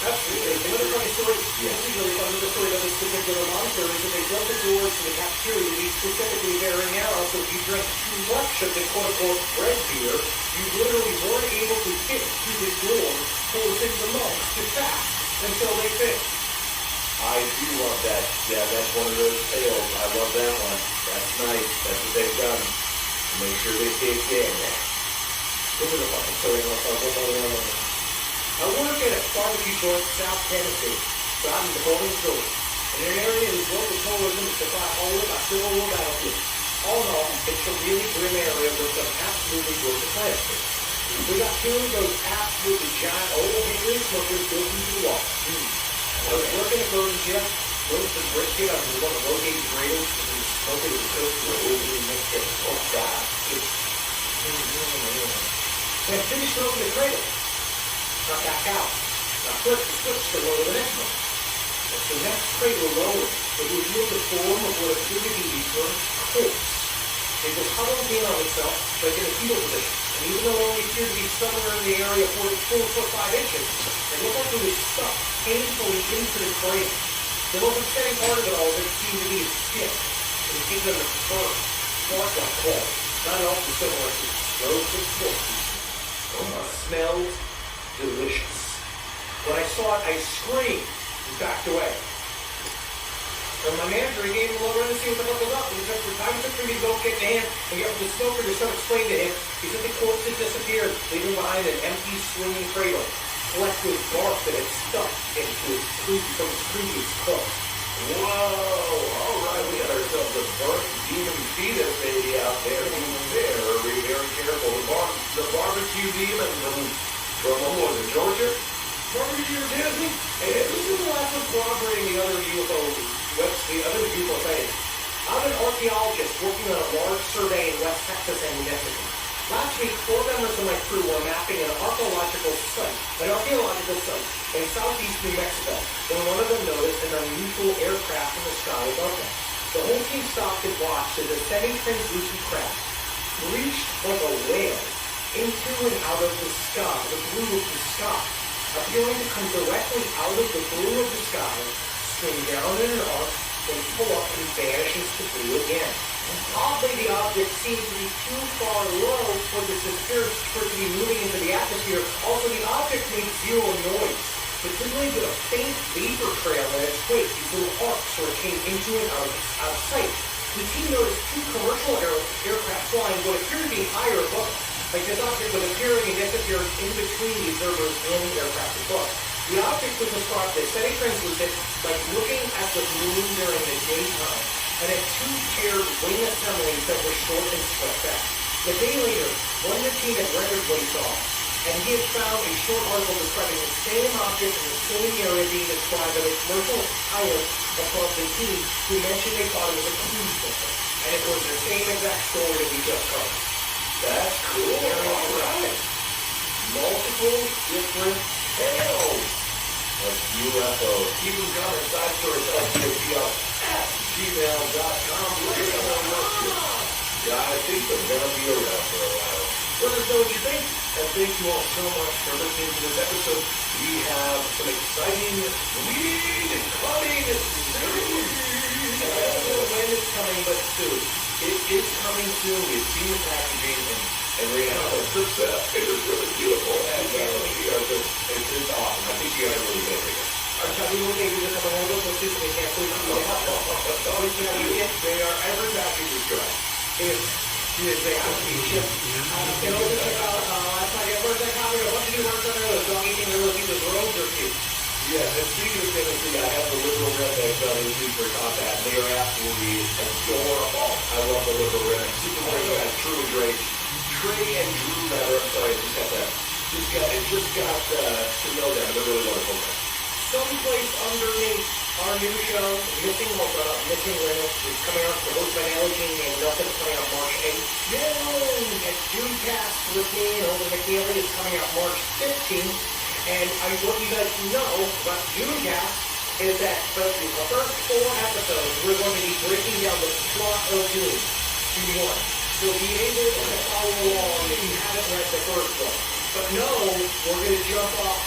S15: Absolutely. Another funny story, this is really funny, the story of this particular monastery is that they built the doors to the cafeteria to be specifically very narrow, so if you drank too much of the quote-unquote bread beer, you literally weren't able to fit through the door forcing the monks to fast until they fit.
S14: I do love that. Yeah, that's one of those tales. I love that one. That's nice. That's what they've done. Make sure they stay in there.
S15: This is a fucking story. I work at a barbecue joint in South Tennessee, so I'm in the Golden State. In an area that is built with tourism to supply all by Civil War battlefield. All in all, it's a really grim area with some absolutely gorgeous landscapes. We got two of those absolutely giant old Henry smokers built into the wall. I was working at Golden Jeff, roast some brisket on one of the rotating gradles, and we smoked it with cooked over the next day. Oh, God. And I finished smoking the cradle. Got back out. I flipped the switch to lower the next one. As the next cradle lowered, it revealed the form of what appeared to be a corpse. It was huddled in on itself, like in a fetal position. And even though it only appeared to be somewhere in the area of 4 foot 5 inches, it looked like it was stuck painfully into the cradle. The most upsetting part of it all is that it seemed to be a stick. It was deep in the fur, dark like coal. Not at all dissimilar to those of corpses. It smelled delicious. When I saw it, I screamed and backed away. And my manager, he gave him a little run to see what the fuck was up. And he took the time took for me to go kick the hand and get the smoker to start explaining to him. He said the corpse had disappeared, leaving behind an empty swinging cradle, flecked with bark that had stuck into from its previous cook.
S14: Whoa! All right, we got ourselves a burnt demon fetus baby out there. Very, very careful. The barbecue demon from what was it, Georgia? Barbecue Disney?
S15: And this is the last one corroborating the other UFO sightings. I'm an archaeologist working on a large survey in West Texas and New Mexico. Last week, 4 members of my crew were mapping an archaeological site in southeast New Mexico, when one of them noticed an unusual aircraft in the sky above them. The whole team stopped and watched as a semi-translucent craft breached like a whale into and out of the sky, the blue of the sky, appearing to come directly out of the blue of the sky, swing down in an arc, then pull up and vanish into the blue again. Oddly, the object seemed to be too far low for this appearance for it to be moving into the atmosphere. Also, the object made zero noise, but simply with a faint vapor trail in its wake, these little arcs where it came into and out of sight. The team noticed 2 commercial aircraft flying what appeared to be higher above them. Like this object was appearing and disappearing in between the observers and the aircraft above. The object was described as semi-translucent, like looking at the moon during the daytime, and had 2 paired wing assemblies that were short and swept back. A day later, one of the team had rendered what he saw, and he had found a short article describing the same object in the same area being described by the commercial pilot above the team, who mentioned they thought it was a cruise missile. And it was the same exact story that we just heard.
S14: That's cool. All right. Multiple different tales of UFOs. Keep them coming. Side stories @gmail.com. Let us know what you Yeah, I think they're going to be around for a while. Let us know what you think. And thank you all so much for listening to this episode. We have some exciting weed coming soon. I don't know when it's coming, but soon. It is coming soon. We've seen the packaging, and Rihanna, it is really beautiful. And it's just awesome. I think you guys are really going to dig it. They are every package is good. They have to be shipped. They also check out, last night, where's that copy of what to do work on those? Don't eat any of those roads or two. Yes, and speaking of Tennessee, I have the Liberal Rednecks on YouTube for combat. They are absolutely adorable. I love the Liberal Rednecks. Super great guys, True and Drake. Trey and Drew, rather. I'm sorry, I just got that. Just got to know them. They're really wonderful guys. Someplace underneath our new show, Missing Link, is coming out for host by Allergy and Nelson, coming out March 8th. Yay! And Junecast with me and Holden McNeely is coming out March 15th. And I want you guys to know about Junecast is that for the first 4 episodes, we're going to be breaking down the plot of Dune, Dune 1. So be able to follow along if you haven't read the first one. But no, we're going to jump off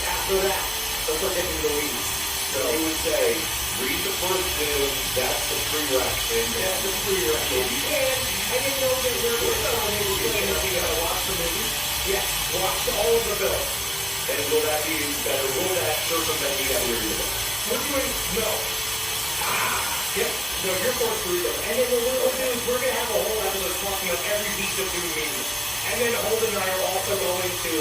S14: after that. So we're getting the weeds. So you would say, read the first Dune, that's the prerequisite. That's the prerequisite. And I didn't know that we're going to watch the movie. Yes, watch all of the films. And will that be better? Will that circumvent the other read the book? We're doing, no. Yep. No, you're forced to read them. And then what we'll do is we're going to have a whole episode talking about every piece of Dune meaning. And then Holden and I are also going to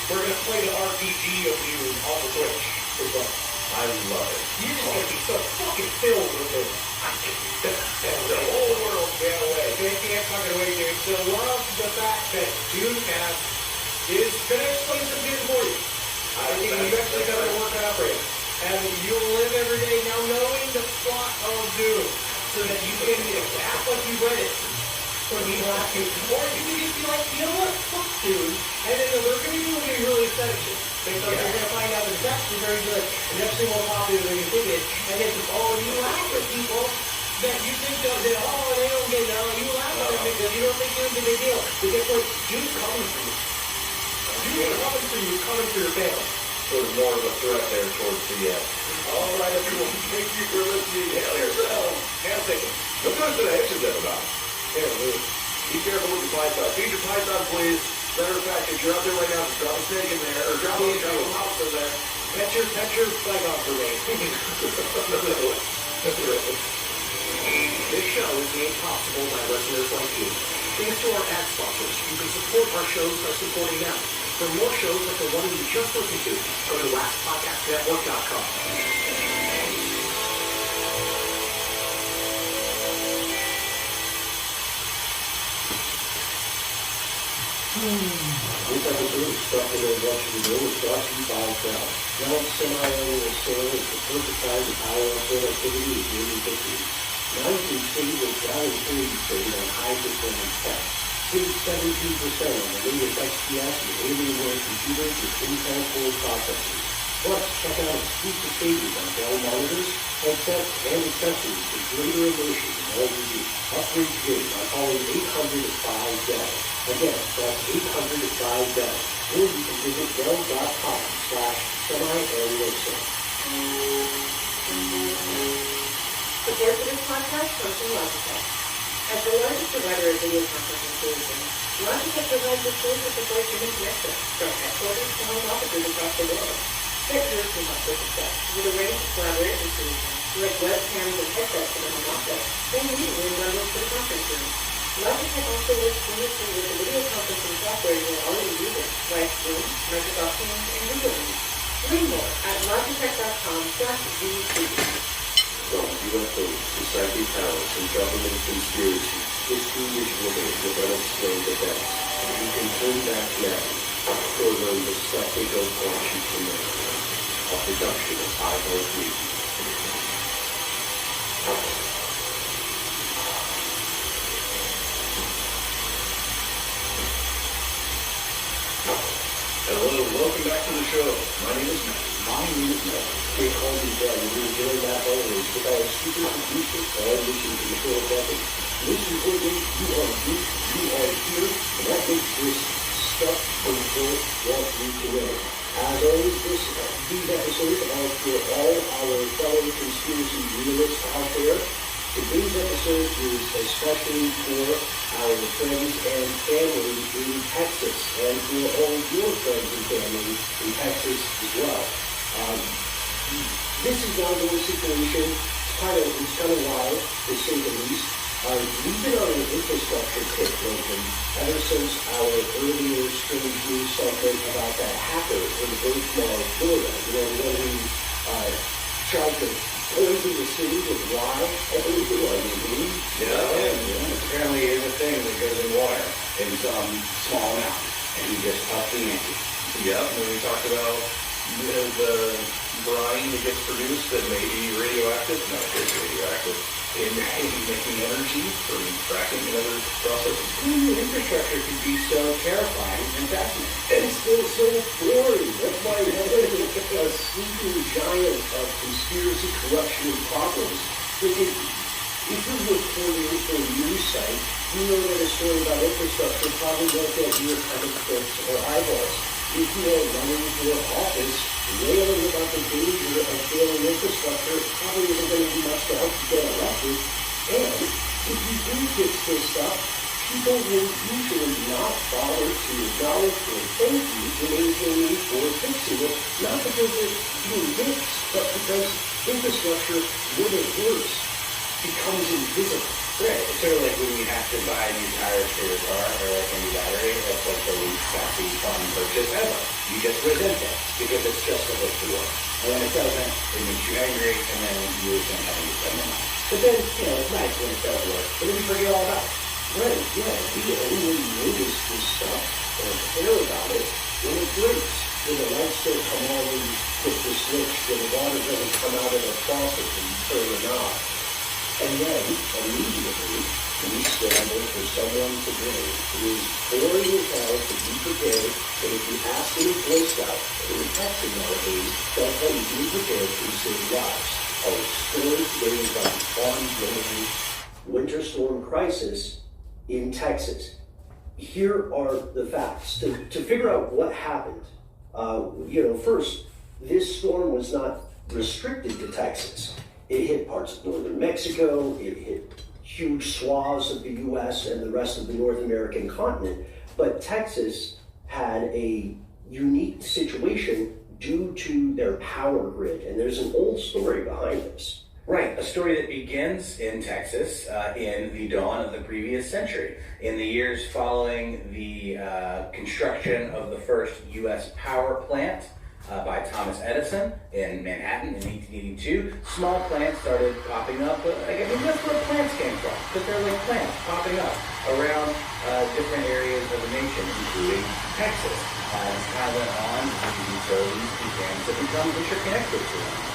S14: we're going to play the RPG of Dune on the Switch as well. I love it. You're just going to be so fucking filled with it. And the whole world ran away. They can't fucking away, dude. So love the fact that Junecast is going to explain some Dune for you. I think you actually got to work it out for you. And you'll live every day now knowing the plot of Dune so that you can act like you read it. Or you have to. Or you can just be like, you know what? Fuck Dune. And then they're going to be doing really excited shit. Because you're going to find out that it's actually very good and actually more popular than you think it is. And then, you laugh at people that you think that, they don't get it. You laugh at them because you don't think Dune's a big deal. But guess what? Dune's coming for you. Dune's coming for you. Coming for your family. So there's more of a threat there towards the end. All right, everyone. Thank you for listening. Hail yourselves. Hail taken. What goes to the H's about? Be careful with the Python. Feed your Python, please. Matter of fact, if you're out there right now, just drop a steak in there, or drop a mouse in there.
S15: That's your flag off for me. This show is made possible by listeners like you. Thanks to our ad sponsors, you can support our shows by supporting them. For more shows like the one you just listened to, go to lastpodcastnetwork.com.
S16: This episode of Stuff That I Want You to Know is brought to you by Dell. Dell's semi-annual sale is the perfect time to power up productivity with your new victory. Now you can save with Dell employees save on high-performance tech. Save 17% on the latest XPS and Alienware computers with Intel Core processors. Plus, check out exclusive savings on Dell monitors, headsets, and accessories for greater immersion in all you do. Upgrade today by calling 800-5-DELL. Again, that's 800-5-DELL. Or you can visit Dell.com/semi-annual sale.
S17: Support for this podcast comes from Logitech. As the largest provider of video conferencing solutions, Logitech provides the tools to support human connection from headquarters to home offices across the world. Get yours from Logitech Success with a range of collaboration solutions like webcams and headsets for the home office and meeting room bundles for the conference room. Logitech also works seamlessly with the video conferencing software you're already using, like Zoom, Microsoft Teams, and Google Meet. Learn more at logitech.com/VC.
S16: From UFOs, society powers, and government conspiracies, history is riddled with unexplained events. You can turn back now or learn the stuff they don't want you to know. A production of iHeartRadio.
S14: Hello, welcome back to the show. My name is Matt.
S16: My name is Matt. They call me Doug, and we're doing that always with our super producer and mission control button. Mission coordinate, you are here, and that makes this stuff we don't want you to know. As always, these episodes are for all our fellow conspiracy realists out there. Today's episode is especially for our friends and family in Texas, and for all your friends and family in Texas as well. This is an ongoing situation. It's kind of wild, to say the least. We've been on an infrastructure kick lately, ever since our earlier strange news segment about that hacker in Oakmont, Florida, when we tried to poison the city with lye. I believe it was.
S18: Apparently is a thing that goes in water in some small amount, and you just up the ante.
S14: Yeah, when we talked about the brine that gets produced that may be radioactive, not very radioactive, in making energy from fracking and other processes.
S18: The infrastructure can be so terrifying and fascinating.
S16: And it's still so boring. That's why it's a sleeping giant of conspiracy, corruption, and problems. If you're reporting for a news site, you know that a story about infrastructure probably won't get your kind of clicks or eyeballs. If you are running your office, railing about the danger of failing infrastructure probably isn't going to do much to help you get elected. And if you do fix this stuff, people will usually not bother to acknowledge or thank you for maintaining or fixing it, not because it's being fixed, but because infrastructure, when it works, becomes invisible.
S18: Right. It's sort of like when you have to buy new tires for your car or like a new battery. That's like the least sassy fun purchase ever. You just resent it because it's just supposed to work. And when it doesn't, it makes you angry, and then you resent having to spend the money. But then, it's nice when it does work. But then you forget all about it.
S16: Right, yeah. We only notice this stuff or care about it when it breaks. When the lights don't come on when you put the switch, when the water doesn't come out of the faucet when you turn it off. And then, immediately, we scramble for someone to blame. It is boring as hell to be prepared, but if you ask any Boy Scout or a Texan nowadays, they'll tell you be prepared to save lives. Our story today is about the ongoing winter storm crisis in Texas. Here are the facts. To figure out what happened, first, this storm was not restricted to Texas. It hit parts of northern Mexico, it hit huge swaths of the U.S. and the rest of the North American continent, but Texas had a unique situation due to their power grid. And there's an old story behind this.
S18: Right, a story that begins in Texas in the dawn of the previous century. In the years following the construction of the first U.S. power plant by Thomas Edison in Manhattan in 1882, small plants started popping up. I mean, that's where plants came from, because they're like plants popping up around different areas of the nation, including Texas. As time went on, the utilities began to become interconnected to them.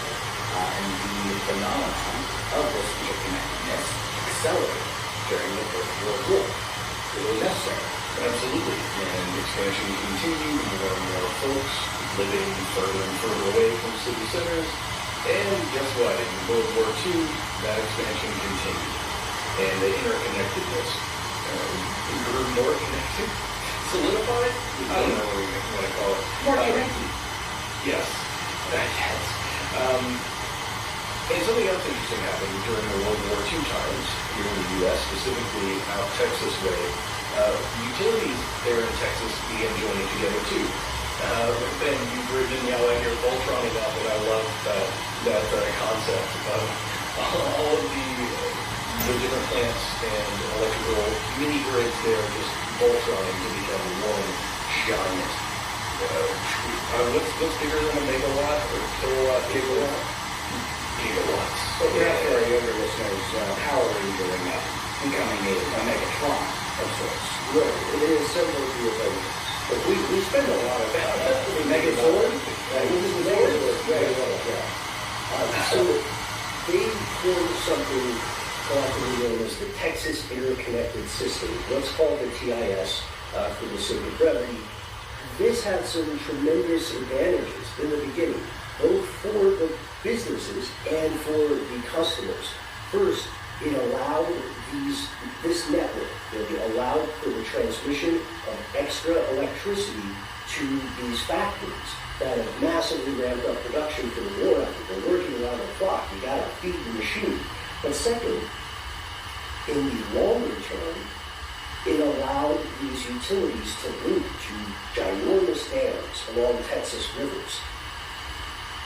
S18: And the phenomenon of this interconnectedness accelerated during the First World War. It was necessary.
S19: Absolutely. And expansion continued, more and more folks living further and further away from city centers. And guess what? In World War II, that expansion continued. And the interconnectedness grew more connected, solidified? I don't know what you want to call it.
S18: More connected.
S19: Yes. And something else interesting happened during the World War II times here in the U.S., specifically out Texas way. Utilities there in Texas began joining together too. Ben, you've written in Yellow here, Voltron enough, and I love that concept of all of the different plants and electrical mini grids there just Voltroning to become one giant. What's bigger than a megawatt or kilowatt, gigawatt? Gigawatts.
S18: So perhaps for our younger listeners, Power Ranger becoming a Megatron of sorts.
S16: Right, it is similar to your thing. But we spend a lot of time. Megazord? So they formed something collectively known as the Texas Interconnected System, what's called the TIS for the sake of brevity. This had some tremendous advantages in the beginning, both for the businesses and for the customers. First, it allowed this network, it allowed for the transmission of extra electricity to these factories that have massively ramped up production for the war effort. They're working around the clock. You gotta feed the machine. But second, in the longer term, it allowed these utilities to link to ginormous dams along Texas rivers.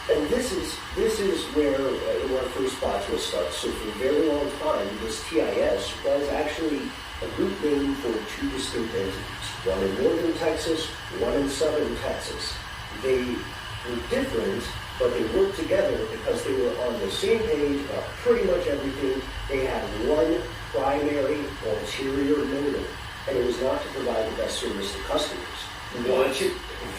S16: And this is where our first spots will start. So for a very long time, this TIS was actually a group name for two distinct entities, one in northern Texas, one in southern Texas. They were different, but they worked together because they were on the same page about pretty much everything. They had one primary ulterior motive, and it was not to provide the best service to customers.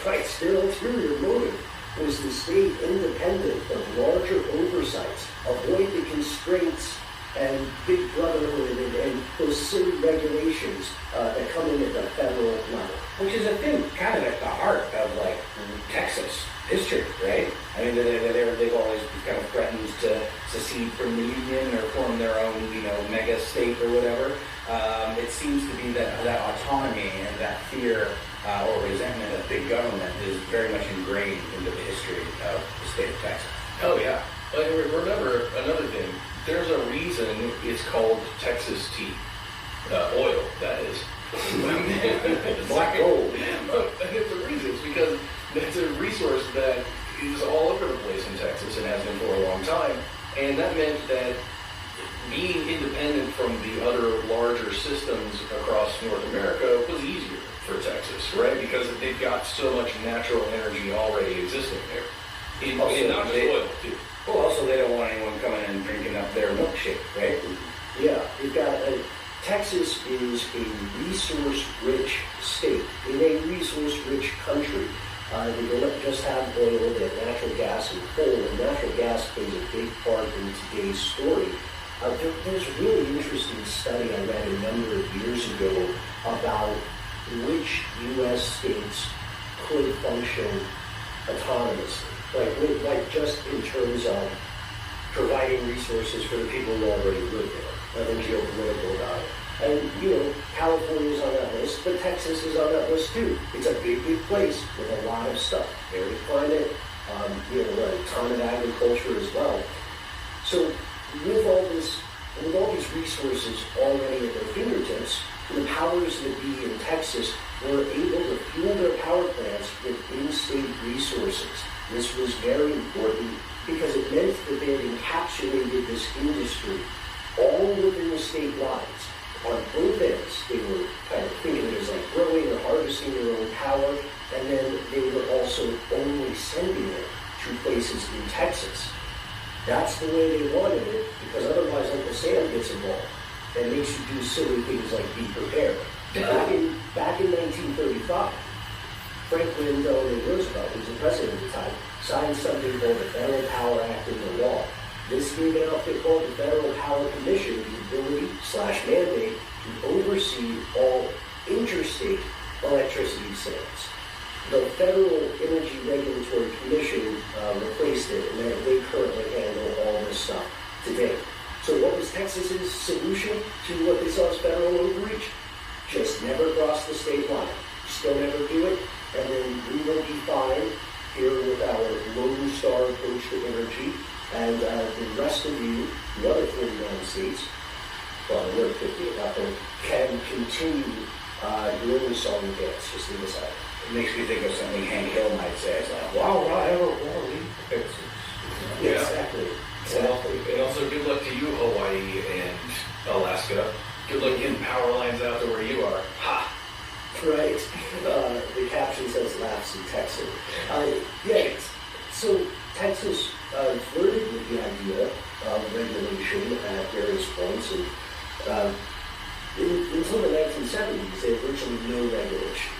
S16: Right, their ulterior motive was to stay independent of larger oversights, avoid the constraints and big brotherhood and those silly regulations that come in at the federal level.
S18: Which is a thing kind of at the heart of like Texas history, right? I mean, they've always kind of threatened to secede from the Union or form their own, mega state or whatever. It seems to be that autonomy and that fear or resentment of big government is very much ingrained into the history of the state of Texas.
S19: Oh yeah. Remember another thing. There's a reason it's called Texas tea. Oil, that is.
S18: Black gold.
S19: And it's a reason. It's because it's a resource that is all over the place in Texas and has been for a long time. And that meant that being independent from the other larger systems across North America was easier for Texas, right? Because they've got so much natural energy already existing there. In not just oil, too.
S18: Well, also they don't want anyone coming in and drinking up their milkshake, right?
S16: Yeah, you've got Texas is a resource-rich state in a resource-rich country. They don't just have oil, they have natural gas and coal, and natural gas plays a big part in today's story. There's a really interesting study I read a number of years ago about which U.S. states could function autonomously, like just in terms of providing resources for the people who already live there, nothing geopolitical about it. And, California's on that list, but Texas is on that list too. It's a big, big place with a lot of stuff. Arid climate, a ton of agriculture as well. So with all this And with all these resources already at their fingertips, the powers that be in Texas were able to fuel their power plants with in-state resources. This was very important because it meant that they had encapsulated this industry all within the state lines. On both ends, they were kind of thinking of it as like growing or harvesting their own power, and then they were also only sending it to places in Texas. That's the way they wanted it, because otherwise Uncle Sam gets involved and makes you do silly things like be prepared. Back in 1935, Franklin Delano Roosevelt, who was the president at the time, signed something called the Federal Power Act into law. This gave an outfit called the Federal Power Commission the ability/mandate to oversee all interstate electricity sales. The Federal Energy Regulatory Commission replaced it, and they currently handle all this stuff today. So what was Texas's solution to what they saw as federal overreach? Just never cross the state line. Still never do it, and then we will be fine here with our Lone Star approach to energy, and the rest of you, the other 49 states, well, another 50 out there, can continue your own song and dance. Just leave us out.
S18: It makes me think of something Hank Hill might say. It's like, wow, whatever,
S16: Yeah, exactly.
S19: And also, good luck to you, Hawaii and Alaska. Good luck getting power lines out to where you are. Ha!
S16: Right. The caption says laughs in Texas. Yeah, so Texas flirted with the idea of regulation at various points, and until the 1970s, they had virtually no regulation.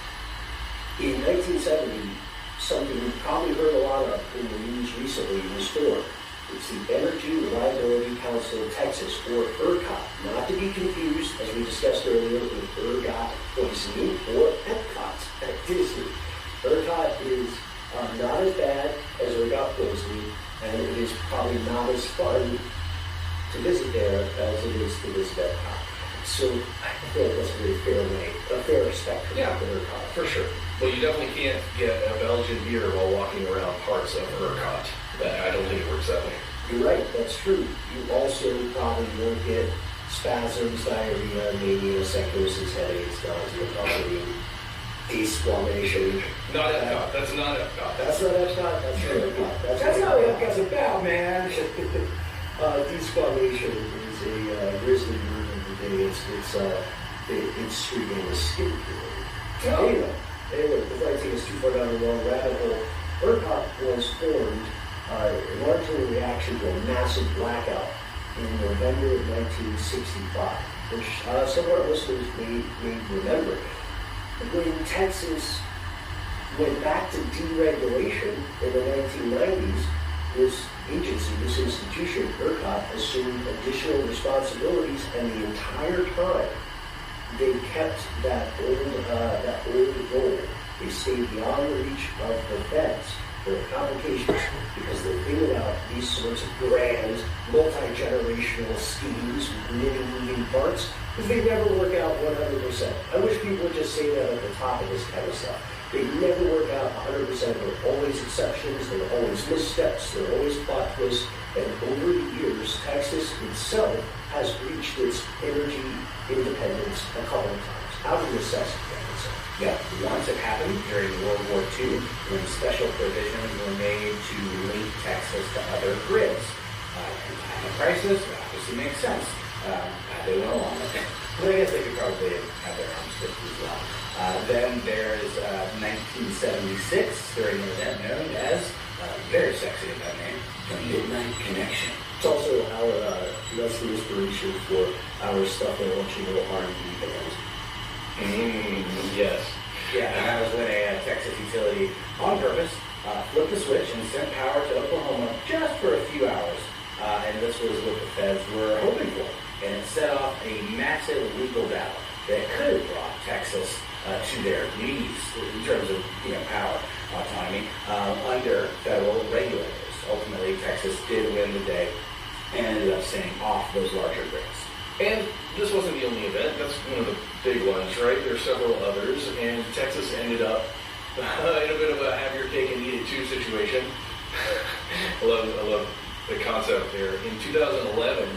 S16: In 1970, something you probably heard a lot of in the news recently was formed. It's the Energy Reliability Council of Texas, or ERCOT, not to be confused, as we discussed earlier, with ERGOT Disney or Epcot at Disney. ERCOT is not as bad as ERGOT Disney, and it is probably not as fun to visit there as it is to visit Epcot. So I feel like that's a very fair spectrum of ERCOT.
S19: For sure. Well, you definitely can't get a Belgian beer while walking around parts of ERCOT. I don't think it works that way.
S16: You're right, that's true. You also probably won't get spasms, diarrhea, mania, psychosis, headaches, nausea, vomiting, desquamation.
S19: Not Epcot. That's not Epcot.
S16: That's not Epcot. That's not Epcot.
S18: That's not what Epcot's about, man.
S16: Desquamation is a grisly word of the day. It's streaming the skin feeling. Anyway, before I take us too far down the wrong rabbit hole, ERCOT was formed largely in reaction to a massive blackout in November of 1965, which some of our listeners may remember. When Texas went back to deregulation in the 1990s, this agency, this institution, ERCOT, assumed additional responsibilities, and the entire time they kept that old goal. They stayed beyond the reach of the feds. There were complications because they figured out these sorts of grand, multi-generational schemes with many moving parts, because they never work out 100%. I wish people would just say that at the top of this kind of stuff. They never work out 100%. There are always exceptions. There are always missteps. There are always plot twists. And over the years, Texas itself has reached its energy independence a couple of times, out of necessity.
S18: Yeah, once it happened during World War II, when special provisions were made to link Texas to other grids. In time of crisis, it obviously makes sense. They went along with it. But I guess they could probably have their arms twisted as well. Then there's 1976, during an event known as, very sexy event name, the Midnight Connection.
S16: It's also that's the inspiration for our stuff and launching little R&B band.
S19: Yes.
S18: Yeah, and that was when a Texas utility, on purpose, flipped the switch and sent power to Oklahoma just for a few hours. And this was what the feds were hoping for. And it set off a massive legal battle that could have brought Texas to their knees in terms of power autonomy under federal regulators. Ultimately, Texas did win the day and ended up sending off those larger grids.
S19: And this wasn't the only event. That's one of the big ones, right? There are several others, and Texas ended up in a bit of a have your cake and eat it too situation. I love the concept there. In 2011,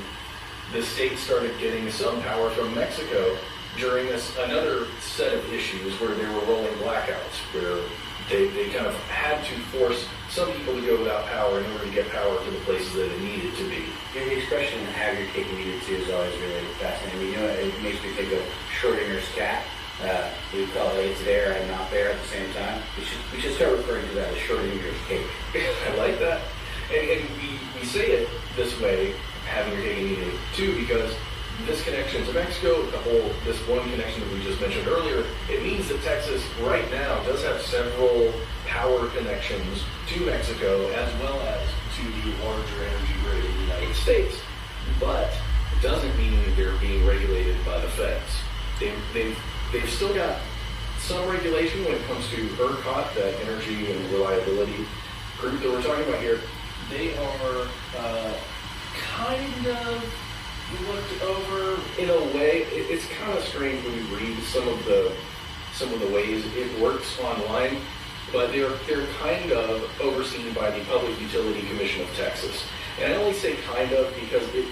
S19: the state started getting some power from Mexico during another set of issues where they were rolling blackouts, where they kind of had to force some people to go without power in order to get power to the places that it needed to be.
S18: The expression "have your cake and eat it too" is always really fascinating. You know, it makes me think of Schrodinger's cat. We call it "it's there and not there" at the same time. We should start referring to that as Schrodinger's cake.
S19: I like that. And we say it this way, having your cake and eating it too, because this connection to Mexico, this one connection that we just mentioned earlier, it means that Texas right now does have several power connections to Mexico as well as to the larger energy grid of the United States. But it doesn't mean that they're being regulated by the feds. They've still got some regulation when it comes to ERCOT, that energy and reliability group that we're talking about here. They are kind of looked over in a way. It's kind of strange when you read some of the ways it works online, but they're kind of overseen by the Public Utility Commission of Texas. And I only say kind of because it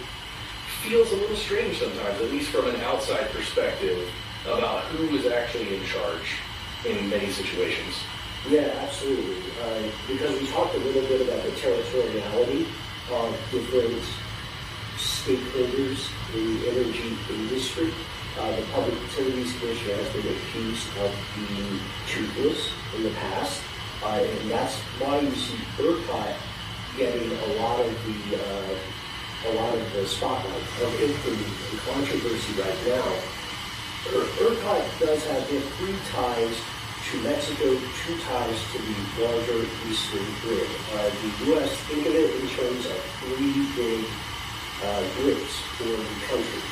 S19: feels a little strange sometimes, at least from an outside perspective, about who is actually in charge in many situations.
S16: Yeah, absolutely. Because we talked a little bit about the territoriality of different stakeholders in the energy industry. The Public Utilities Commission has been accused of being toothless in the past, and that's why you see ERCOT getting a lot of the spotlight of infamy and controversy right now. ERCOT does have their 3 ties to Mexico, 2 ties to the larger eastern grid. The U.S., think of it in terms of 3 big grids for the country.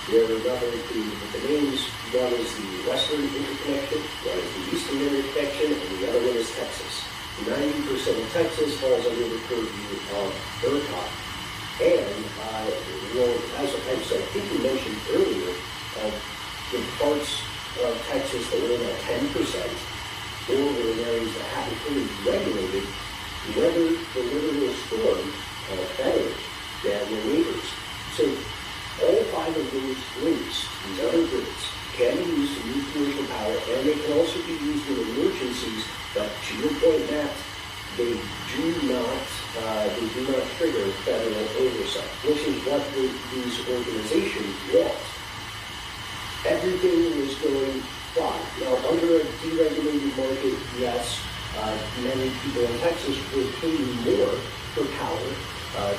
S16: There are another with the names. One is the Western Interconnection, one is the Eastern Interconnection, and the other one is Texas. 90% of Texas falls under the purview of ERCOT. And, as I think you mentioned earlier, the parts of Texas that were in that 10%, or were in areas that haven't fully regulated, weathered the literal storm better than their neighbors. So all 5 of those links, these other grids, can be used to move commercial power, and they can also be used in emergencies, but to your point, Matt, they do not trigger federal oversight, which is what these organizations want. Everything was going fine. Now, under a deregulated market, yes, many people in Texas were paying more for power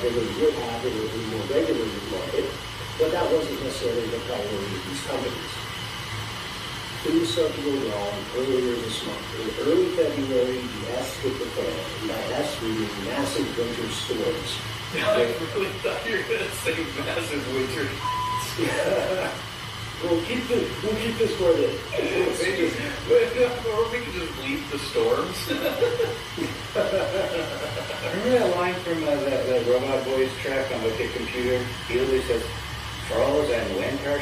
S16: than they would have in a more regulated market, but that wasn't necessarily the priority of these companies. Things started to go wrong earlier this month. In early February, the S hit the fan, and by S we mean massive winter storms.
S19: I really thought you were going to say massive winter storms.
S16: We'll keep this word in.
S19: Or we could just bleep the storms.
S18: Remember that line from the Robot Boys track on Wicked Computer? He literally says, "Froze and winter."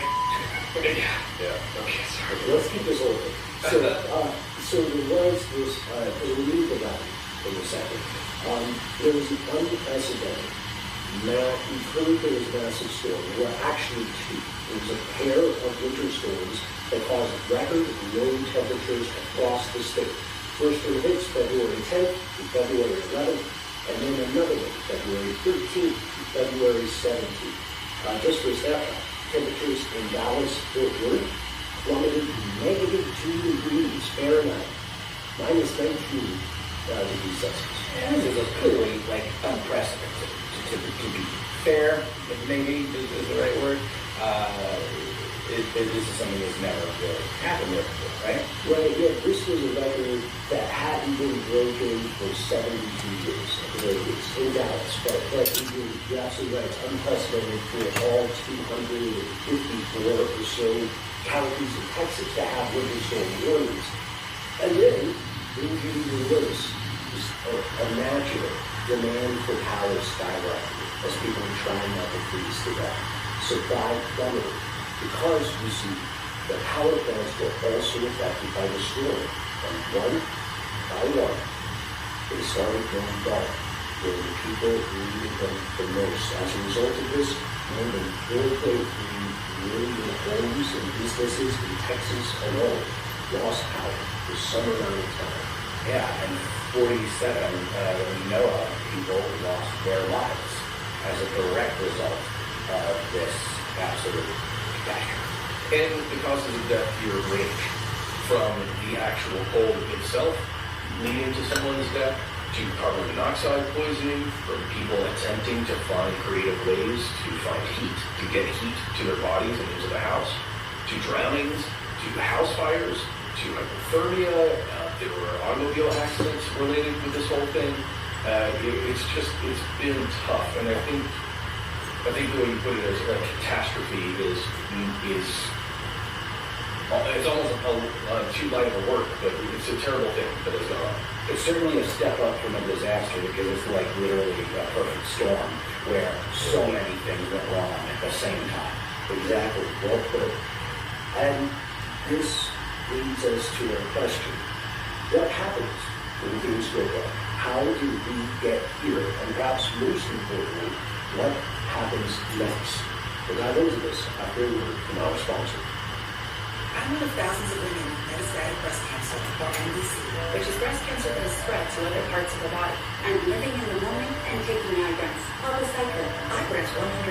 S19: Yeah. Okay, sorry.
S16: Let's keep this open. So there was this, we'll leave the line in a second. There was an unprecedented, we've heard there was a massive storm. There were actually 2. There was a pair of winter storms that caused record low temperatures across the state. First one hits February 10th to February 11th, and then another one, February 13th to February 17th. Just for a snapshot, temperatures in Dallas, Fort Worth plummeted to -2 degrees Fahrenheit, -19 degrees Celsius.
S18: And this is clearly unprecedented. To be fair, maybe is the right word. This is something that's never really happened there before, right?
S16: Right, yeah, this was a record that hadn't been broken for 72 years, at the very least, in Dallas. But you're absolutely right, it's unprecedented for all 254 or so counties in Texas to have winter storm warnings. And then, things get even worse. Just imagine demand for power skyrocketed as people were trying not to freeze to death. Supply plummeted because, you see, the power plants were also affected by the storm. And one by one, they started going dark. where the people needed them the most. As a result of this, more than 4.3 million homes and businesses in Texas alone lost power for some amount of time.
S18: Yeah, and 47 that we know of people lost their lives as a direct result of this absolute catastrophe.
S19: And the causes of death here range from the actual cold itself leading to someone's death, to carbon monoxide poisoning, from people attempting to find creative ways to find heat, to get heat to their bodies and into the house, to drownings, to house fires, to hypothermia. There were automobile accidents related with this whole thing. It's been tough, and I think the way you put it as a catastrophe is it's almost too light of a word, but it's a terrible thing that has gone on.
S18: It's certainly a step up from a disaster because it's like literally a perfect storm where so many things went wrong at the same time.
S16: Exactly, well put. And this leads us to our question. What happens when things go wrong? How do we get here? And perhaps most importantly, what happens next? We'll dive into this after a word from our sponsor.
S20: I'm one of thousands of women with metastatic breast cancer, or MBC, which is breast cancer that has spread to other parts of the body. I'm living in the moment and taking Ibrance. Palbociclib, Ibrance 125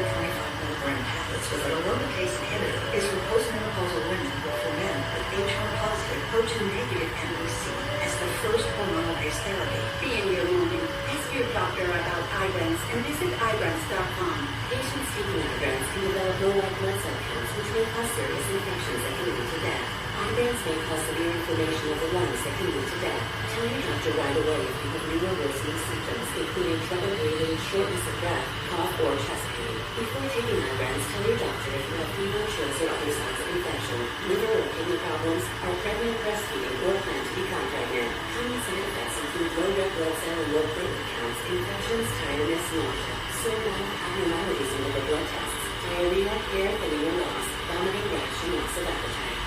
S20: milligram tablets with an aromatase inhibitor is for postmenopausal women or for men with HR-positive, HER2-negative MBC as the first hormonal-based therapy. Be in your moment. Ask your doctor about Ibrance and visit Ibrance.com.
S21: Patients taking Ibrance can develop low white blood cell counts, which may cause serious infections that can lead to death. Ibrance may cause severe inflammation of the lungs that can lead to death. Tell your doctor right away if you have new or worsening symptoms, including trouble breathing, shortness of breath, cough, or chest pain. Before taking Ibrance, tell your doctor if you have fever, chills, or other signs of infection, liver or kidney problems, are pregnant, breastfeeding, or plan to become pregnant. Common side effects include low red blood cell and low platelet counts, infections, tiredness, nausea, sore mouth, abnormalities in liver blood tests, diarrhea, hair thinning or loss, vomiting, rash, and loss of appetite.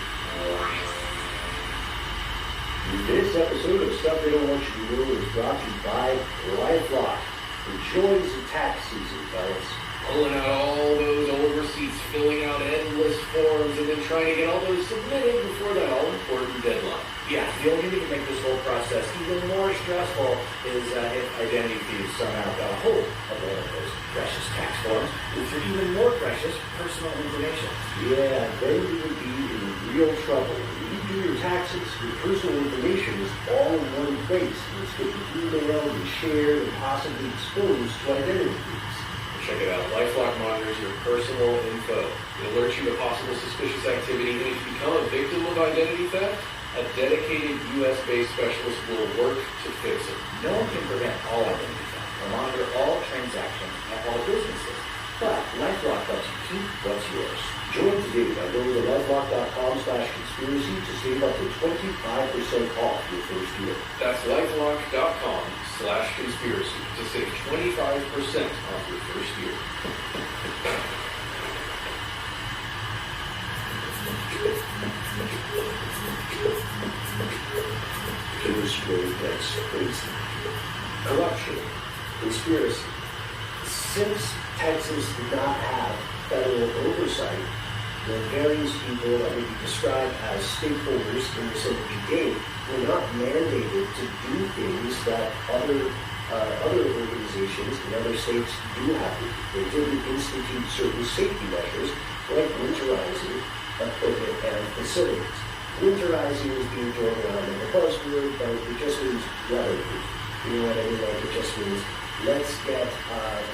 S16: This episode of Stuff They Don't Want You to Know is brought to you by LifeLock. The joys of tax season, fellas.
S19: Pulling out all those old receipts, filling out endless forms, and then trying to get all those submitted before that all-important deadline.
S18: Yeah, the only thing that can make this whole process even more stressful is if identity thieves somehow got a hold of one of those precious tax forms with your even more precious personal information.
S16: Yeah, then you would be in real trouble. When you do your taxes, your personal information is all in one place, and it's getting emailed and shared and possibly exposed to identity thieves.
S19: Check it out. LifeLock monitors your personal info. It alerts you to possible suspicious activity, and if you become a victim of identity theft, a dedicated U.S.-based specialist will work to fix it.
S18: No one can prevent all identity theft or monitor all transactions at all businesses, but LifeLock lets you keep what's yours.
S16: Join today by going to LifeLock.com/conspiracy to save up to 25% off your first year.
S19: That's LifeLock.com/conspiracy to save 25% off your first year.
S16: Here's where it gets crazy. Corruption, conspiracy. Since Texas did not have federal oversight, the various people that would be described as stakeholders in the Sympathy Gate were not mandated to do things that other organizations in other states do have to do. They didn't institute certain safety measures like winterizing equipment and facilities. Winterizing is being thrown around in the buzzword, but it just means weatherproof. You know what I mean? Like it just means let's get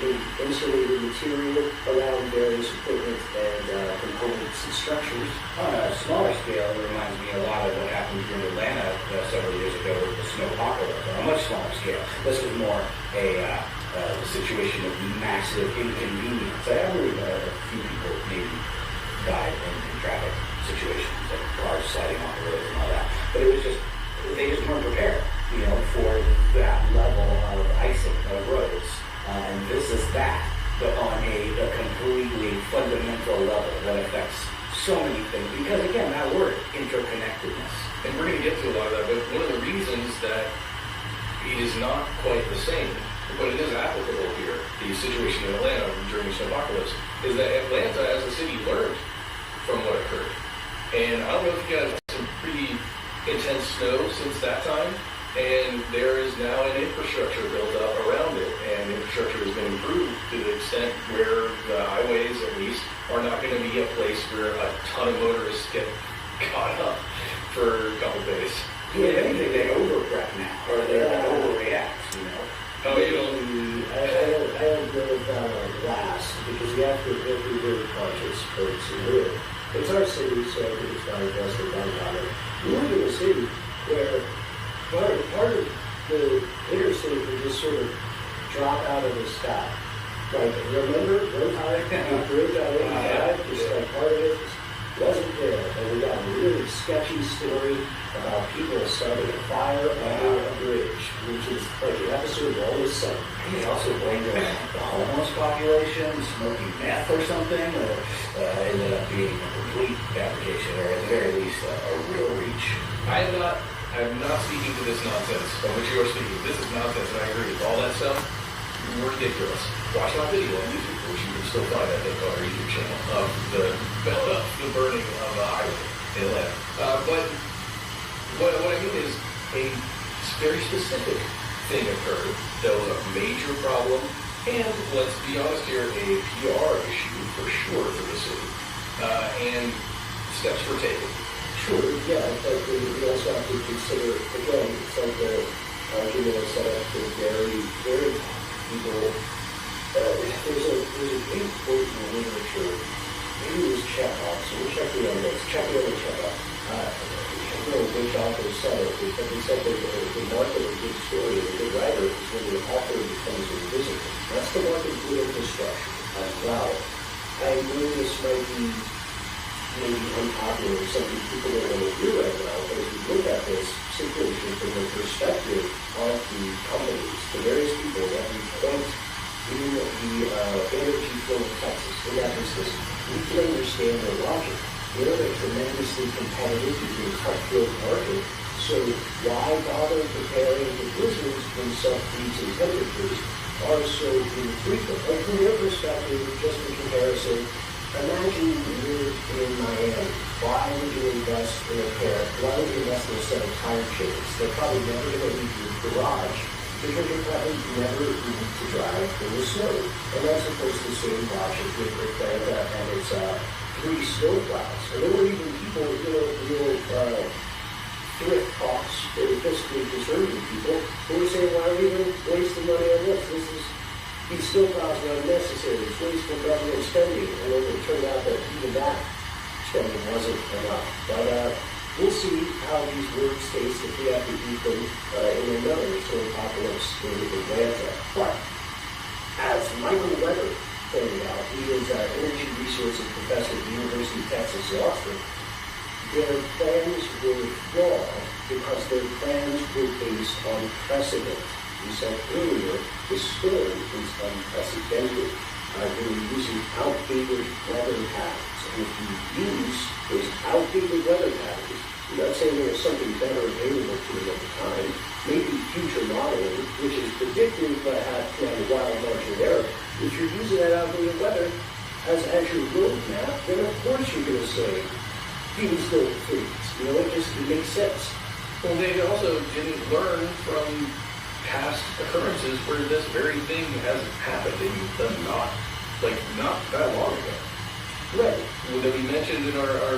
S16: maybe insulated material around various equipment and components and structures.
S18: On a smaller scale, it reminds me a lot of what happened here in Atlanta several years ago with the snowpocalypse. On a much smaller scale. This was more a situation of massive inconvenience. I believe a few people maybe died in traffic situations, like cars sliding off the roads and all that. But it was just, they just weren't prepared, for that level of icing of roads. And this is that, but on a completely fundamental level that affects so many things. Because again, that word, interconnectedness.
S19: And we're going to get to a lot of that, but one of the reasons that it is not quite the same but it is applicable here, the situation in Atlanta during the snowpocalypse, is that Atlanta as a city learned from what occurred. And I don't know if you guys had some pretty intense snow since that time, and there is now an infrastructure built up around it, and the infrastructure has been improved to the extent where the highways, at least, are not going to be a place where a ton of motorists get caught up for a couple days.
S18: Yeah, if anything, they overcorrect now, or they overreact, you know.
S19: Oh, you know.
S16: I don't go with that on last, because you have to be very conscious of some real. It's our city, so I think it's not invested on it. We live in a city where part of the interstate would just sort of drop out of the sky. Like, remember, one time, the bridge on 85, just like part of it wasn't there. And we got a really sketchy story about people starting a fire under a bridge, which is like an episode of Always Sunny.
S18: I think they also blamed it on the homeless population, smoking meth or something, or ended up being a complete fabrication, or at the very least, a real reach.
S19: I'm not speaking to this nonsense of which you are speaking. This is nonsense, and I agree with all that stuff. Ridiculous. Watch my video on YouTube, which you can still find, I think, on our YouTube channel, of the burning of the highway in Atlanta. But what I mean is a very specific thing occurred that was a major problem, and let's be honest here, a PR issue for sure for the city. And steps were taken.
S16: Sure, yeah, but we also have to consider, again, it's like the argument is set up for very, very people. There's a big quote in the literature, maybe it was Chekhov, so we'll check the evidence, check the other Chekhov. I don't know which author said it, but he said that the mark of a good story, a good writer, is when the author becomes invisible. That's the mark of good infrastructure as well. I know this might be maybe unpopular with some people that want to do right now, but if you look at this situation from the perspective of the companies, the various people that we point in the energy flow of Texas, in that business, we can understand their logic. They're tremendously competitive between cut-field market, so why bother preparing the blizzards when sub-freezing temperatures are so infrequent? Like from their perspective, just for comparison, imagine you live in Miami. Why would you invest in a pair? Why would you invest in a set of tire chains? They're probably never going to leave your garage because you're probably never going to drive in the snow. And that's, of course, the same logic with Atlanta and its 3 snow plows. And there were even people, real thrift costs, very fiscally conservative people, who were saying, why are we going to waste the money on this? These snowplows are unnecessary. It's wasteful government spending. And then it turned out that even that spending wasn't enough. But we'll see how these words taste if we have to eat them in another snowpocalypse in Atlanta. But as Michael Weber pointed out, he is an energy resources professor at the University of Texas at Austin. Their plans were flawed because their plans were based on precedent. We said earlier, the storm is unprecedented. They were using outdated weather patterns. And if you use those outdated weather patterns, I'm not saying there was something better available to them at the time, maybe future modeling, which is predictive but had a wild margin of error. If you're using that outdated weather as your roadmap, then of course you're going to say, things don't freeze. It makes sense.
S19: Well, they also didn't learn from past occurrences where this very thing has happened and not that long ago.
S16: Right.
S19: That we mentioned in our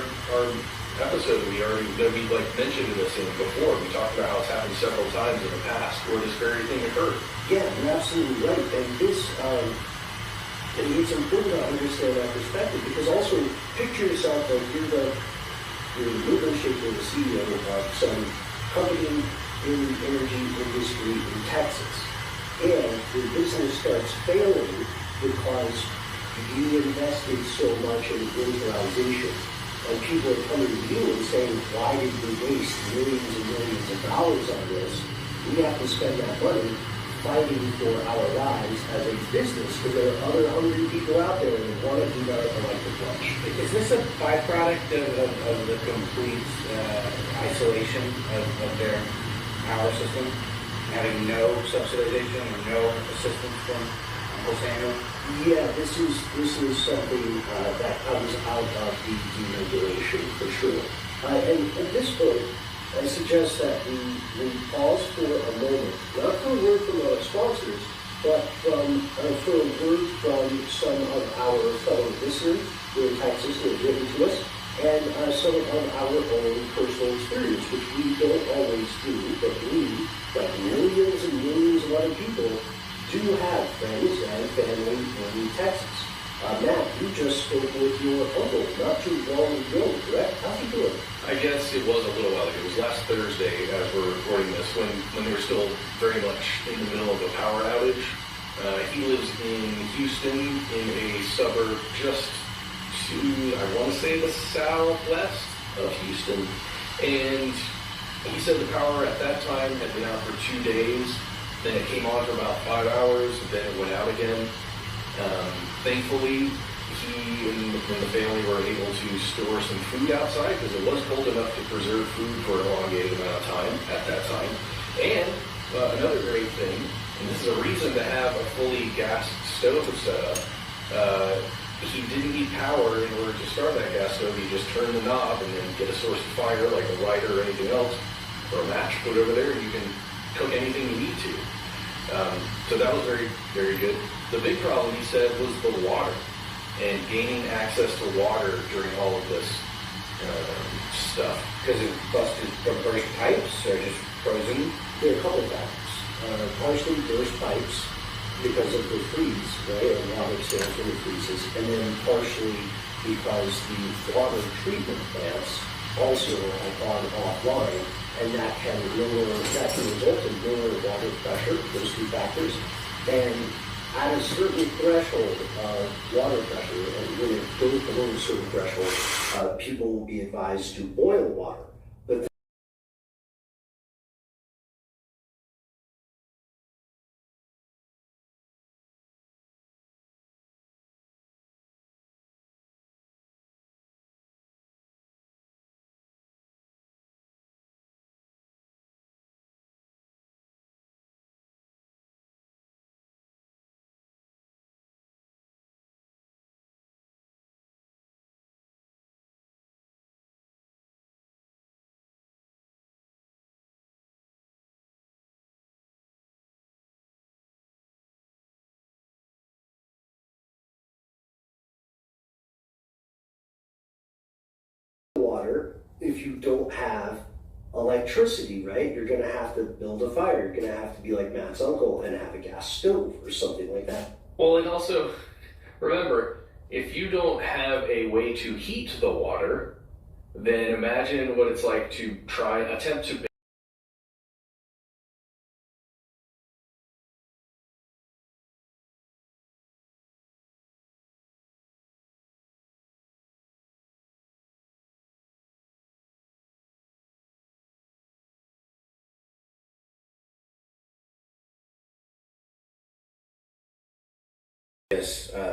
S19: episode that we mentioned this in before. We talked about how it's happened several times in the past where this very thing occurred.
S16: Yeah, you're absolutely right. And this and it's important to understand that perspective because also picture yourself like you're the movement shaker, the CEO of some company in the energy industry in Texas. And the business starts failing because you invested so much in winterization. And people are coming to you and saying, why did we waste millions and millions of dollars on this? We have to spend that money fighting for our lives as a business because there are other hungry people out there that want to do better than like the bunch.
S18: Is this a byproduct of the complete isolation of their power system? having no subsidization or no assistance from Uncle Samuel?
S16: Yeah, this is something that comes out of the deregulation for sure. And at this point, I suggest that we pause for a moment, not for a word from our sponsors, but for a word from some of our fellow listeners who are in Texas who have written to us, and some of our own personal experience, which we don't always do, but we, like millions and millions of other people, do have friends and family in Texas. Matt, you just spoke with your uncle not too long ago, correct? How's he doing?
S19: I guess it was a little while ago. It was last Thursday as we're recording this, when they were still very much in the middle of a power outage. He lives in Houston, in a suburb just to, I want to say, the southwest of Houston. And he said the power at that time had been out for 2 days. Then it came on for about 5 hours, then it went out again. Thankfully, he and the family were able to store some food outside because it was cold enough to preserve food for an elongated amount of time at that time. And another great thing, and this is a reason to have a fully gas stove set up, he didn't need power in order to start that gas stove. He just turned the knob and then get a source of fire like a lighter or anything else, or a match put over there, and you can cook anything you need to. So that was very, very good. The big problem, he said, was the water and gaining access to water during all of this stuff.
S18: Because it busted from burst pipes or just frozen?
S16: There are a couple of factors. Partially burst pipes because of the freeze, right? And water stands when it freezes. And then partially because the water treatment plants also have gone offline, and that can result in lower water pressure, those two factors. And at a certain threshold of water pressure, and when it goes below a certain threshold, people will be advised to boil water. But water, if you don't have electricity, right? You're going to have to build a fire. You're going to have to be like Matt's uncle and have a gas stove or something like that.
S19: Well, and also, remember, if you don't have a way to heat the water, then imagine what it's like to attempt to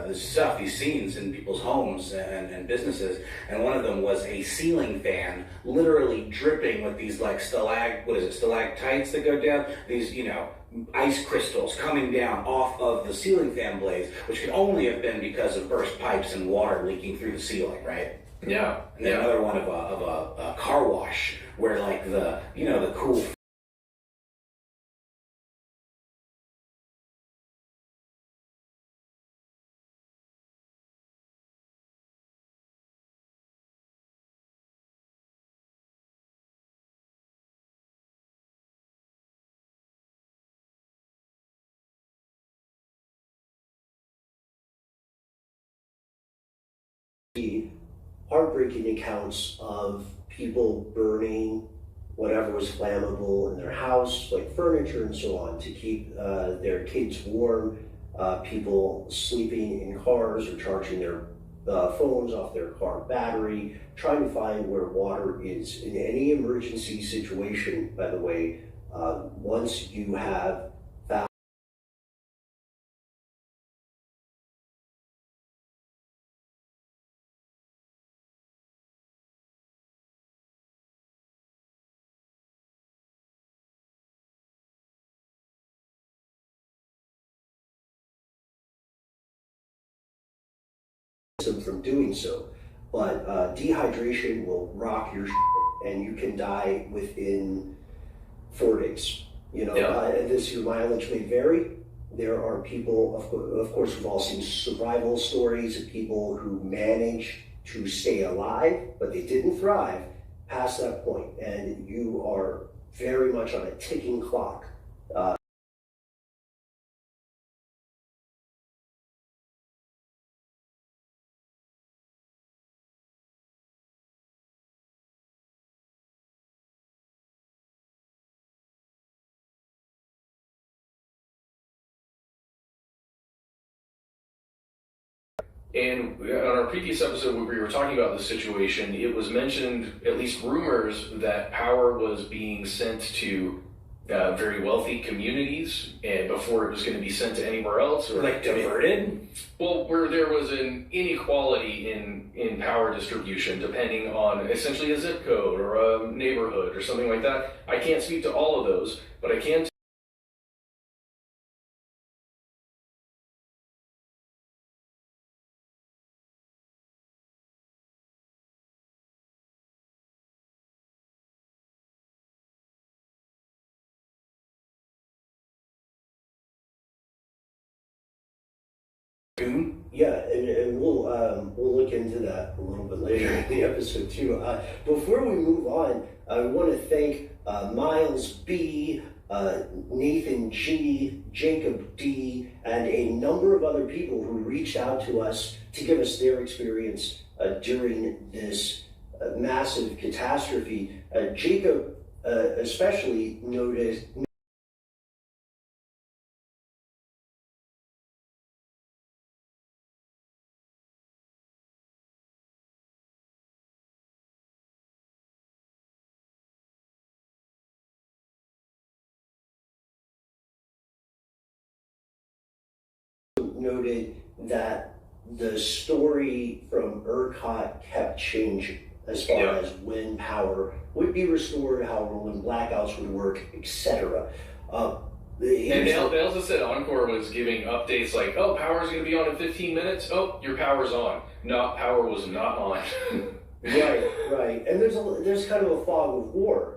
S18: this stuff, these scenes in people's homes and businesses, and one of them was a ceiling fan literally dripping with these like stalactites that go down, these, ice crystals coming down off of the ceiling fan blades, which could only have been because of burst pipes and water leaking through the ceiling, right?
S19: Yeah.
S18: And then another one of a car wash where like the cool
S16: heartbreaking accounts of people burning whatever was flammable in their house, like furniture and so on, to keep their kids warm, people sleeping in cars or charging their phones off their car battery, trying to find where water is. In any emergency situation, by the way, once you have from doing so. But dehydration will rock your and you can die within 4 days. You know, your mileage may vary. There are people, of course, we've all seen survival stories of people who manage to stay alive, but they didn't thrive past that point, and you are very much on a ticking clock.
S4: And on our previous episode where we were talking about this situation, it was mentioned, at least rumors, that power was being sent to very wealthy communities, and before it was going to be sent to anywhere else, or
S15: like diverted.
S4: Well, where there was an inequality in power distribution, depending on essentially a zip code or a neighborhood or something like that. I can't speak to all of those, but I can.
S16: Yeah, and we'll look into that a little bit later in the episode too. Before we move on, I want to thank Miles B, Nathan G, Jacob D, and a number of other people who reached out to us to give us their experience during this massive catastrophe. Jacob especially noted that the story from ERCOT kept changing as far as when power would be restored, however, when blackouts would work, etc.
S4: And they also said Encore was giving updates like, oh, power's going to be on in 15 minutes. Oh, your power's on. No, power was not on.
S16: Right. And there's kind of a fog of war.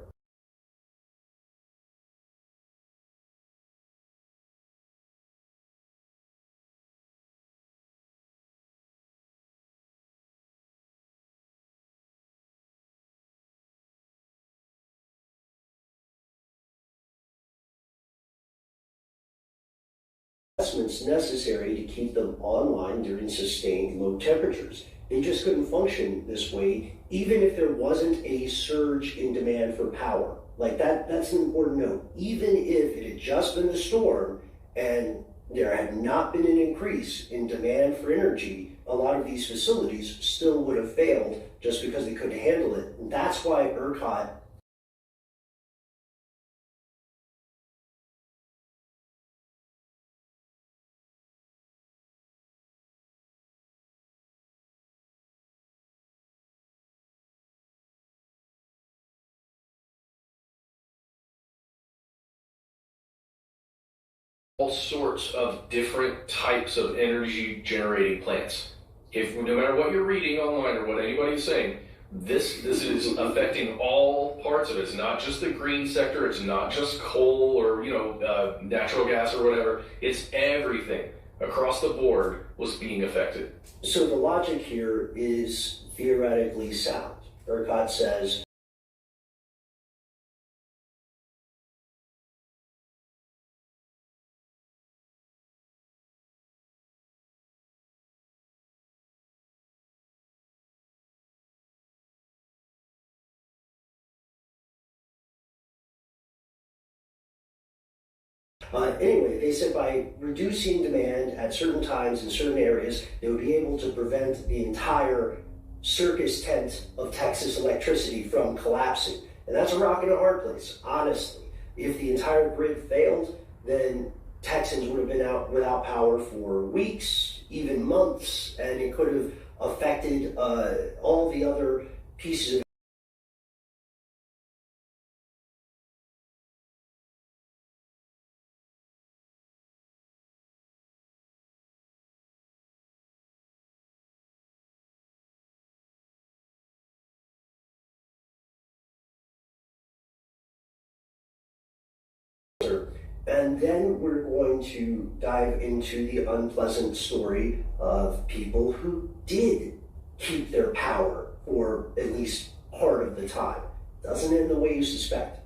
S16: Investments necessary to keep them online during sustained low temperatures. They just couldn't function this way, even if there wasn't a surge in demand for power. Like that's an important note. Even if it had just been the storm and there had not been an increase in demand for energy, a lot of these facilities still would have failed just because they couldn't handle it. And that's why ERCOT
S4: all sorts of different types of energy generating plants. If no matter what you're reading online or what anybody's saying, this is affecting all parts of it. It's not just the green sector. It's not just coal or natural gas or whatever. It's everything across the board was being affected.
S16: So the logic here is theoretically sound. ERCOT says anyway, they said by reducing demand at certain times in certain areas, they would be able to prevent the entire circus tent of Texas electricity from collapsing. And that's a rock and a hard place, honestly. If the entire grid failed, then Texans would have been out without power for weeks, even months, and it could have affected all the other pieces of And then we're going to dive into the unpleasant story of people who did keep their power for at least part of the time. Doesn't end the way you suspect.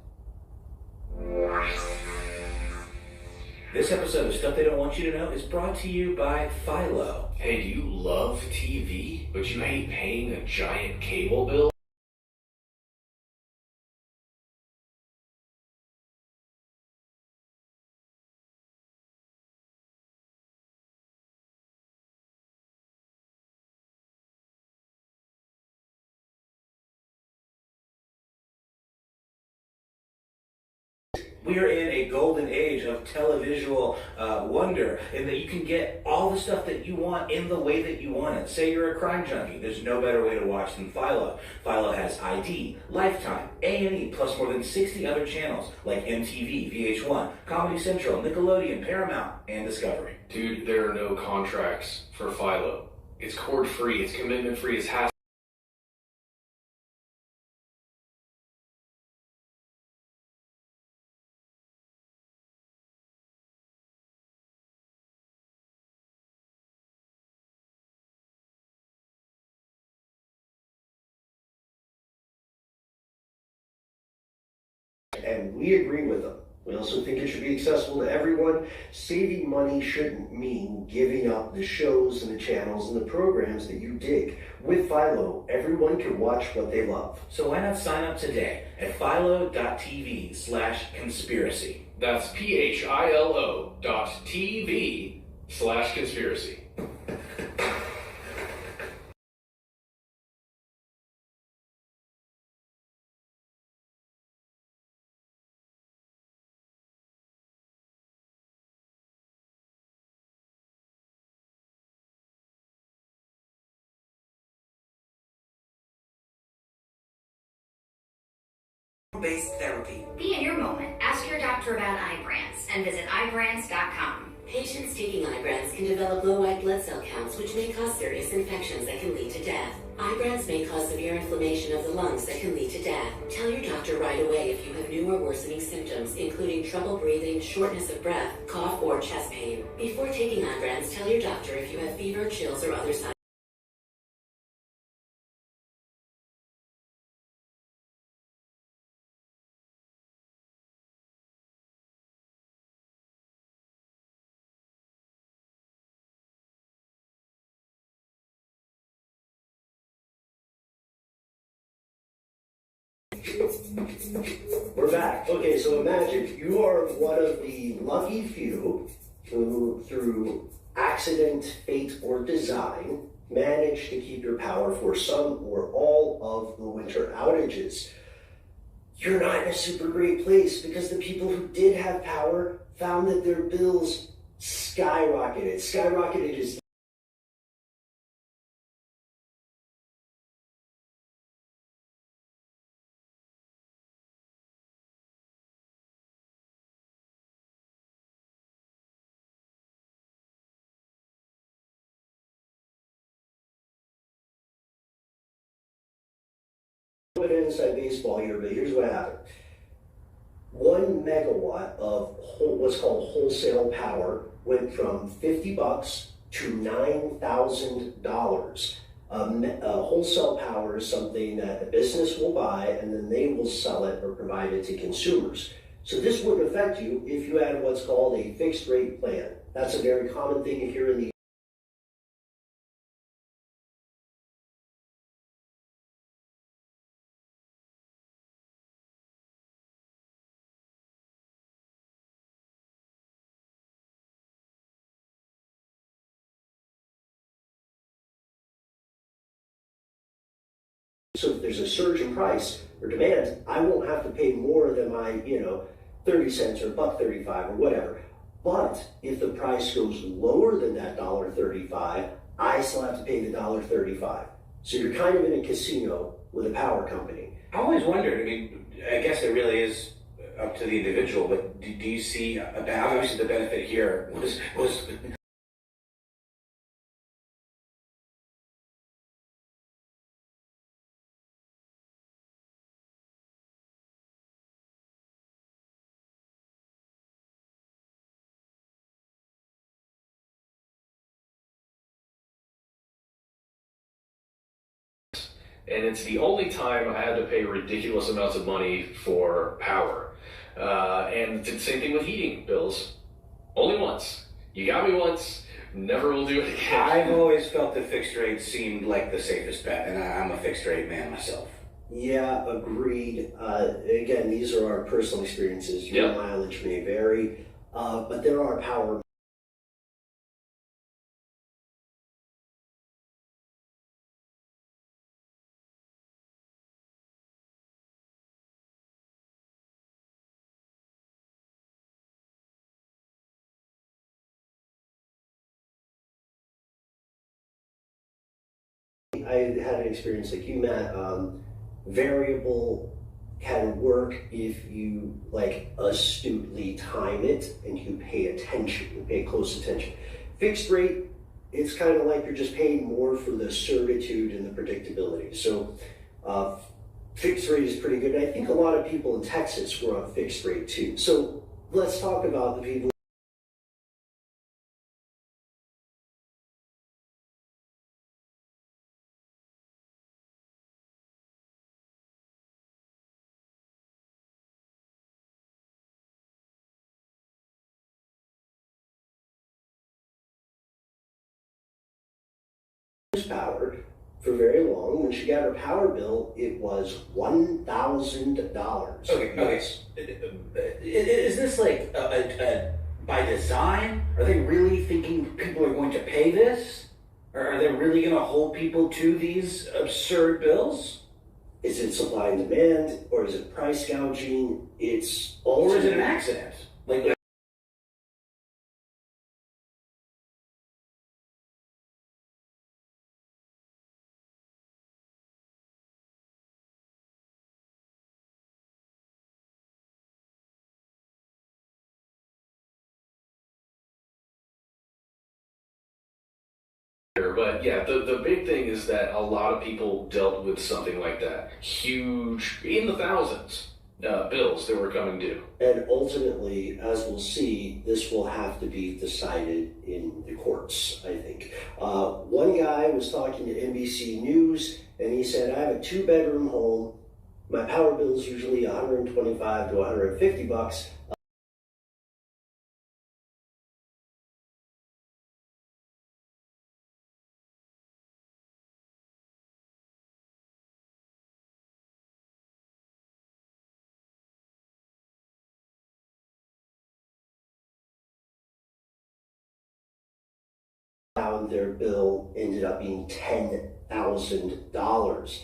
S15: This episode of Stuff They Don't Want You to Know is brought to you by Philo.
S4: Hey, do you love TV, but you hate paying a giant cable bill?
S15: We are in a golden age of televisual wonder in that you can get all the stuff that you want in the way that you want it. Say you're a crime junkie, there's no better way to watch than Philo. Philo has ID, Lifetime, A&E, plus more than 60 other channels like MTV, VH1, Comedy Central, Nickelodeon, Paramount, and Discovery.
S4: Dude, there are no contracts for Philo. It's cord free, it's commitment free, it's hassle.
S16: And we agree with them. We also think it should be accessible to everyone. Saving money shouldn't mean giving up the shows and the channels and the programs that you dig. With Philo, everyone can watch what they love.
S15: So why not sign up today at philo.tv/conspiracy.
S4: That's philo.tv/conspiracy.
S20: Based therapy.
S21: Be in your moment. Ask your doctor about Ibrance and visit Ibrance.com. Patients taking Ibrance can develop low white blood cell counts, which may cause serious infections that can lead to death. Ibrance may cause severe inflammation of the lungs that can lead to death. Tell your doctor right away if you have new or worsening symptoms, including trouble breathing, shortness of breath, cough, or chest pain. Before taking Ibrance, tell your doctor if you have fever, chills, or other side.
S16: We're back. Okay, so imagine you are one of the lucky few who, through accident, fate, or design, managed to keep your power for some or all of the winter outages. You're not in a super great place because the people who did have power found that their bills skyrocketed. Skyrocketed is inside baseball here, but here's what happened. 1 megawatt of what's called wholesale power went from $50 to $9,000. Wholesale power is something that a business will buy and then they will sell it or provide it to consumers. So this wouldn't affect you if you had what's called a fixed rate plan. That's a very common thing you hear in the So if there's a surge in price or demand, I won't have to pay more than my, 30 cents or $1.35 or whatever. But if the price goes lower than that $1.35, I still have to pay the $1.35. So you're kind of in a casino with a power company.
S15: I always wondered, I guess it really is up to the individual, but do you see, obviously the benefit here was
S4: and it's the only time I had to pay ridiculous amounts of money for power. And it's the same thing with heating bills. Only once. You got me once, never will do it again.
S18: I've always felt that fixed rate seemed like the safest bet, and I'm a fixed rate man myself.
S16: Yeah, agreed. Again, these are our personal experiences. Your mileage may vary, but there are power. I had an experience like you, Matt. Variable can work if you like astutely time it and you pay attention, you pay close attention. Fixed rate, it's kind of like you're just paying more for the certitude and the predictability. So fixed rate is pretty good. And I think a lot of people in Texas were on fixed rate too. So let's talk about the people. Powered for very long. When she got her power bill, it was $1,000.
S18: Okay. Is this like by design? Are they really thinking people are going to pay this? Or are they really going to hold people to these absurd bills?
S16: Is it supply and demand, or is it price gouging?
S18: Or is it an accident? Like.
S4: But yeah, the big thing is that a lot of people dealt with something like that. Huge, in the thousands, bills that were coming due.
S16: And ultimately, as we'll see, this will have to be decided in the courts, I think. One guy was talking to NBC News, and he said, I have a 2-bedroom home. My power bill is usually $125 to $150. Their bill ended up being $10,000.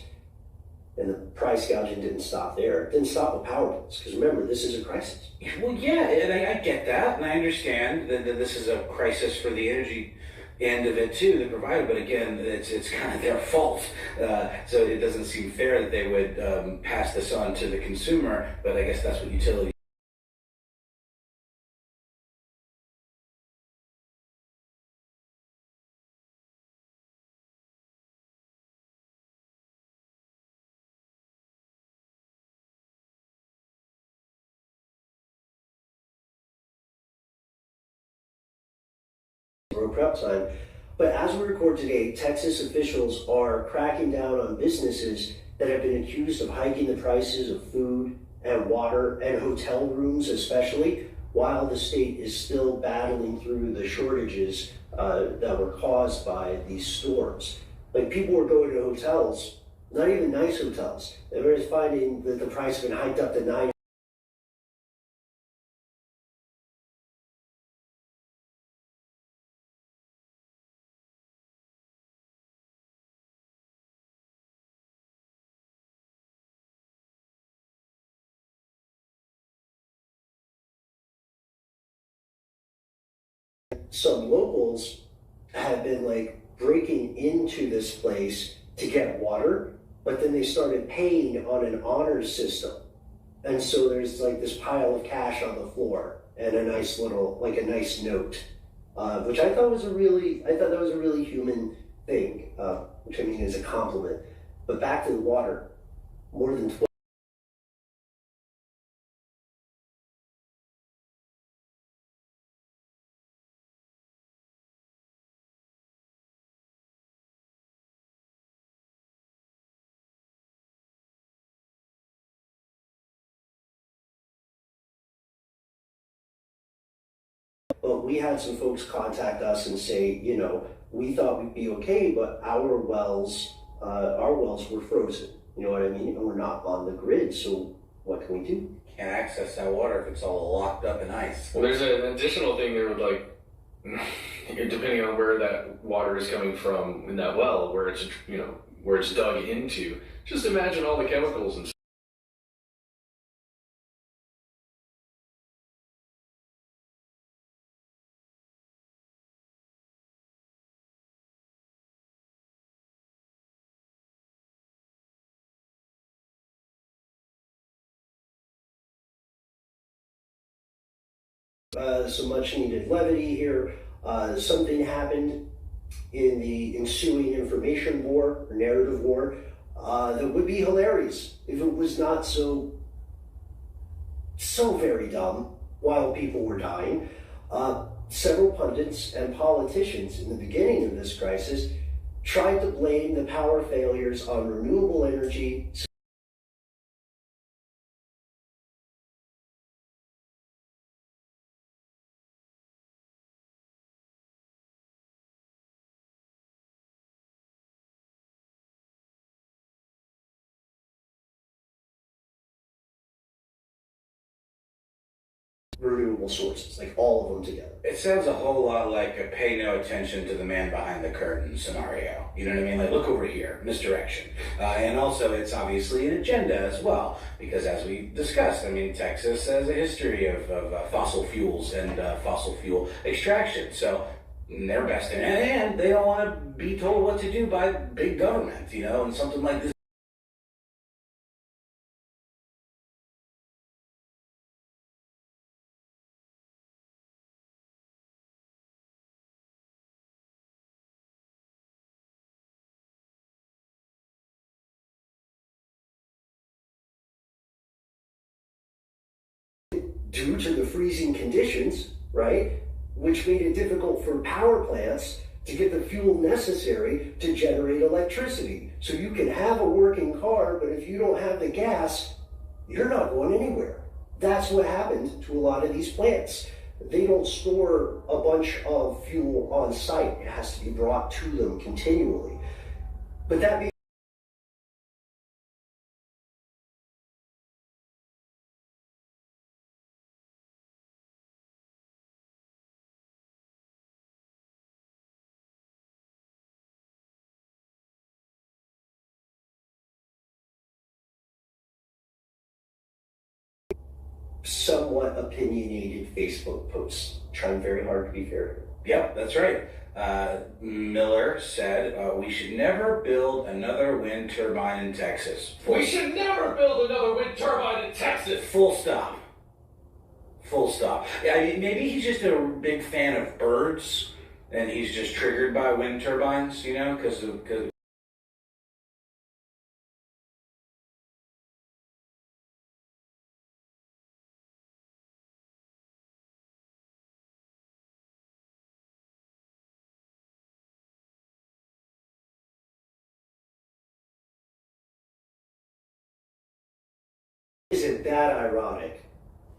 S16: And the price gouging didn't stop there. It didn't stop with power bills, because remember, this is a crisis.
S18: Well, yeah, and I get that, and I understand that this is a crisis for the energy end of it too, the provider, but again, it's kind of their fault. So it doesn't seem fair that they would pass this on to the consumer, but I guess that's what utilities.
S16: Prep time. But as we record today, Texas officials are cracking down on businesses that have been accused of hiking the prices of food and water and hotel rooms especially, while the state is still battling through the shortages that were caused by these storms. Like, people were going to hotels, not even nice hotels. They were finding that the price had been hiked up to $9. Some locals have been like breaking into this place to get water, but then they started paying on an honor system. And so there's like this pile of cash on the floor and a nice little, like a nice note, which I thought was a really human thing, which I mean is a compliment. But back to the water, more than 12
S6: we had some folks contact us and say, you know, we thought we'd be okay, but our wells were frozen. You know what I mean? And we're not on the grid, so what can we do?
S18: Can't access that water if it's all locked up in ice.
S4: Well, there's an additional thing there with, like, depending on where that water is coming from in that well, where it's, you know, where it's dug into. Just imagine all the chemicals and
S6: some much needed levity here. Something happened in the ensuing information war, or narrative war, that would be hilarious if it was not so very dumb while people were dying. Several pundits and politicians in the beginning of this crisis tried to blame the power failures on renewable energy. Renewable sources, like all of them together.
S18: It sounds a whole lot like a pay no attention to the man behind the curtain scenario. You know what I mean? Like, look over here, misdirection. And also, it's obviously an agenda as well, because as we discussed, I mean, Texas has a history of fossil fuels and fossil fuel extraction. So they're best in it, and they don't want to be told what to do by big government, you know, and something like this.
S6: Due to the freezing conditions, right, which made it difficult for power plants to get the fuel necessary to generate electricity. So you can have a working car, but if you don't have the gas, you're not going anywhere. That's what happened to a lot of these plants. They don't store a bunch of fuel on site. It has to be brought to them continually. But that being somewhat opinionated Facebook posts. Trying very hard to be fair.
S18: Yep, that's right. Miller said, we should never build another wind turbine in Texas.
S4: We should never build another wind turbine in Texas.
S18: Full stop. Full stop. Yeah, I mean, maybe he's just a big fan of birds, and he's just triggered by wind turbines, you know, because
S6: isn't that ironic?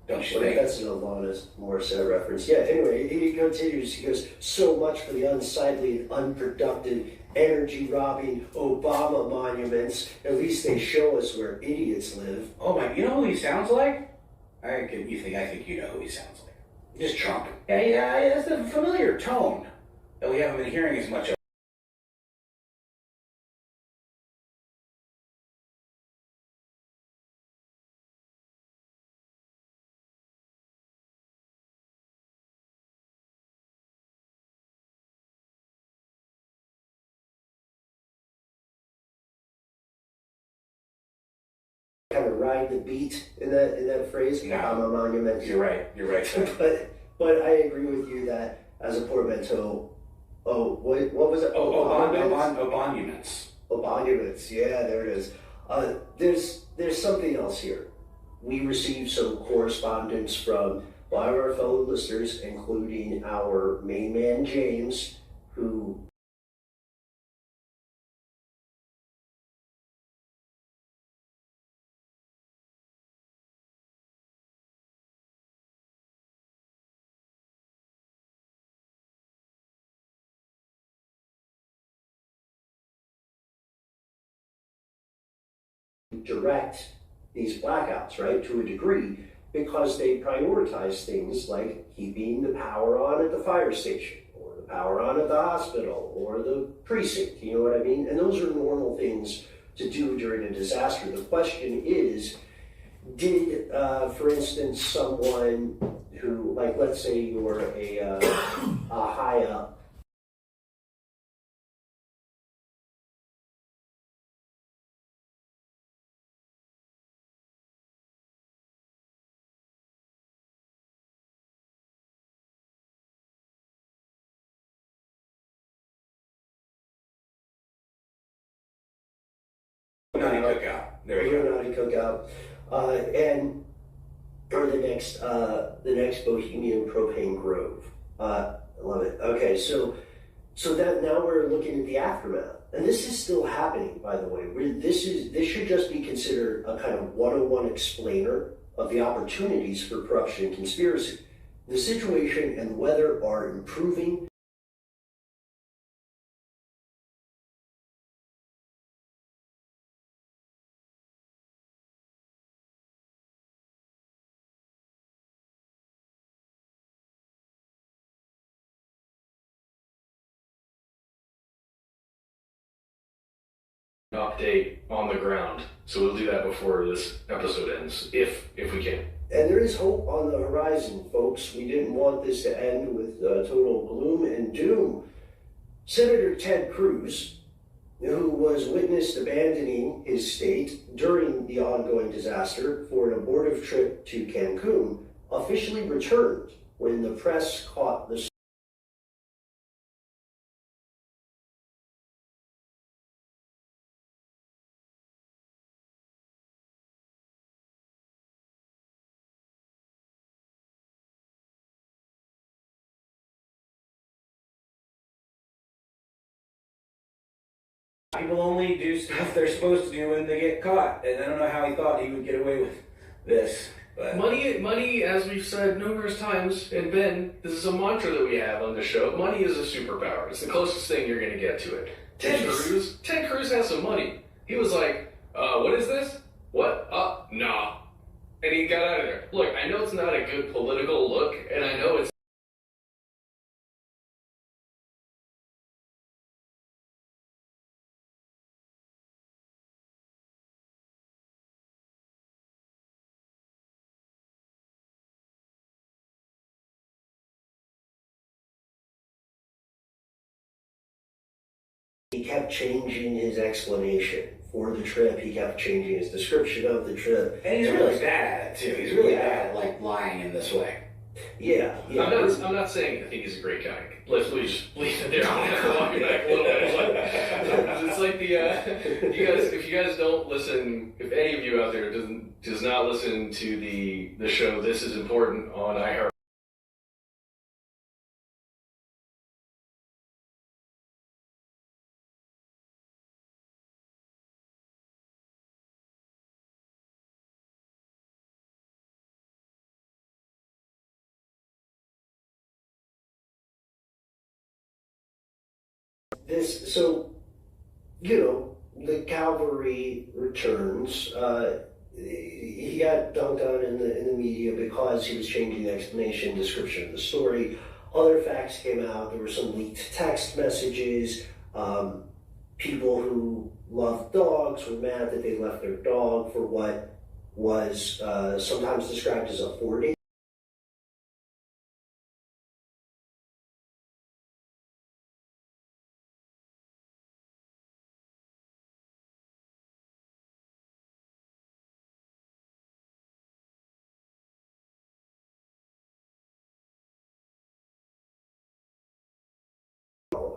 S18: Don't you
S6: Well,
S18: think?
S6: that's an Alanis Morissette reference. Yeah, anyway, he continues. He goes, so much for the unsightly and unproductive, energy-robbing Obama monuments. At least they show us where idiots live.
S18: Oh my, you know who he sounds like? I think you know who he sounds like. Just Trump. Yeah, it's a familiar tone that we haven't been hearing as much of.
S6: Kind of ride the beat in that phrase.
S18: No.
S6: Obama monuments.
S18: You're right.
S6: but I agree with you that as a portmanteau. Oh, what was it?
S18: Obonuments.
S6: Obonuments. Yeah, there it is. There's something else here. We received some correspondence from a lot of our fellow listeners, including our main man James, who direct these blackouts, right, to a degree, because they prioritize things like keeping the power on at the fire station, or the power on at the hospital, or the precinct, you know what I mean? And those are normal things to do during a disaster. The question is, did, for instance, someone who, like, let's say you're a high up,
S18: Illuminati cookout. There you go.
S6: Illuminati cookout, and or the next Bohemian Propane Grove. I love it. Okay, so that now we're looking at the aftermath, and this is still happening, by the way. This should just be considered a kind of 101 explainer of the opportunities for corruption and conspiracy. The situation and the weather are improving.
S4: Update on the ground. So we'll do that before this episode ends, if we can.
S6: And there is hope on the horizon, folks. We didn't want this to end with total gloom and doom. Senator Ted Cruz, who was witnessed abandoning his state during the ongoing disaster for an abortive trip to Cancun, officially returned when the press caught the
S18: People only do stuff they're supposed to do when they get caught, and I don't know how he thought he would get away with this. But
S4: Money, as we've said numerous times, and Ben, this is a mantra that we have on the show. Money is a superpower. It's the closest thing you're going to get to it. Ted Cruz has some money. He was like, what is this? What? Nah. And he got out of there. Look, I know it's not a good political look, and I know it's
S6: He kept changing his explanation for the trip. He kept changing his description of the trip.
S18: And he's really bad at it too. He's really bad at like lying in this way.
S6: Yeah.
S4: I'm not saying I think he's a great guy. Let's just leave it there. I'm gonna walk it back a little bit. It's like the if you guys don't listen, if any of you out there does not listen to the show, This Is Important on iHeart.
S6: So, the cavalry returns. He got dunked on in the media because he was changing the explanation, description of the story. Other facts came out. There were some leaked text messages. People who loved dogs were mad that they left their dog for what was sometimes described as a 4-day.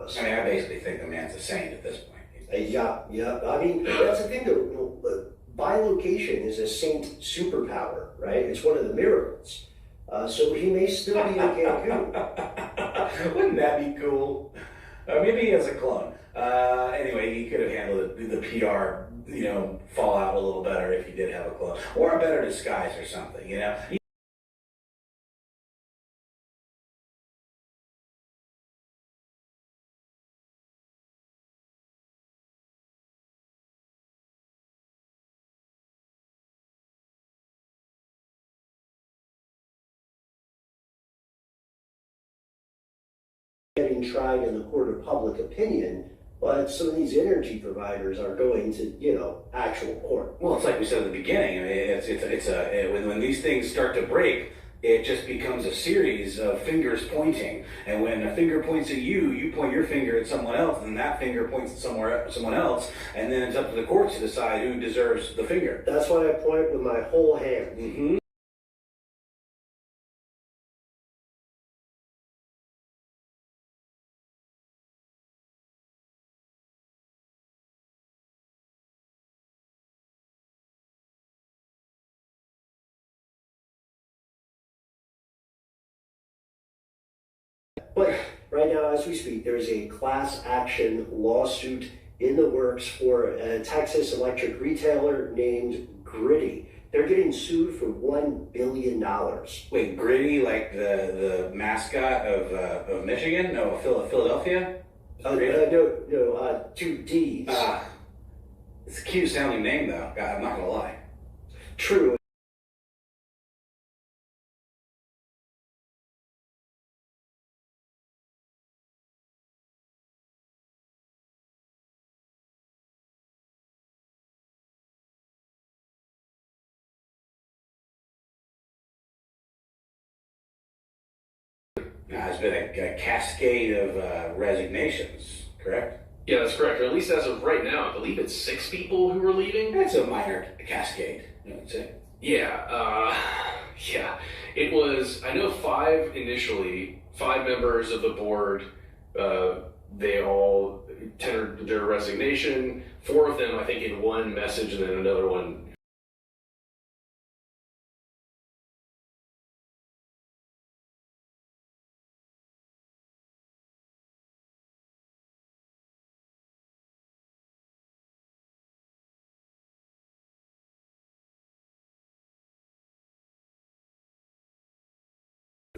S18: I mean, I basically think the man's a saint at this point.
S6: Yeah. I mean, that's the thing, though. Bilocation is a saint superpower, right? It's one of the miracles. So he may still be in Cancun.
S18: Wouldn't that be cool? Maybe he has a clone. Anyway, he could have handled the PR, fallout a little better if he did have a clone, or a better disguise or something.
S6: getting tried in the court of public opinion, but some of these energy providers are going to, actual court.
S18: Well, it's like we said at the beginning. I mean, when these things start to break, it just becomes a series of fingers pointing. And when a finger points at you, you point your finger at someone else, and that finger points at someone else, and then it's up to the courts to decide who deserves the finger.
S6: That's why I point with my whole hand.
S18: Mm-hmm.
S6: But right now, as we speak, there's a class action lawsuit in the works for a Texas electric retailer named Gritty. They're getting sued for $1 billion.
S18: Wait, Gritty, like the mascot of Michigan? No, Philadelphia?
S6: No, two D's.
S18: It's a cute sounding name, though. God, I'm not gonna lie.
S6: True.
S18: There's been a cascade of resignations, correct?
S4: Yeah, that's correct. Or at least as of right now, I believe it's 6 people who are leaving.
S18: That's a minor cascade, you know what I'm saying?
S4: Yeah, yeah. It was, I know 5 initially, 5 members of the board, they all tendered their resignation. 4 of them, I think, in one message, and then another one.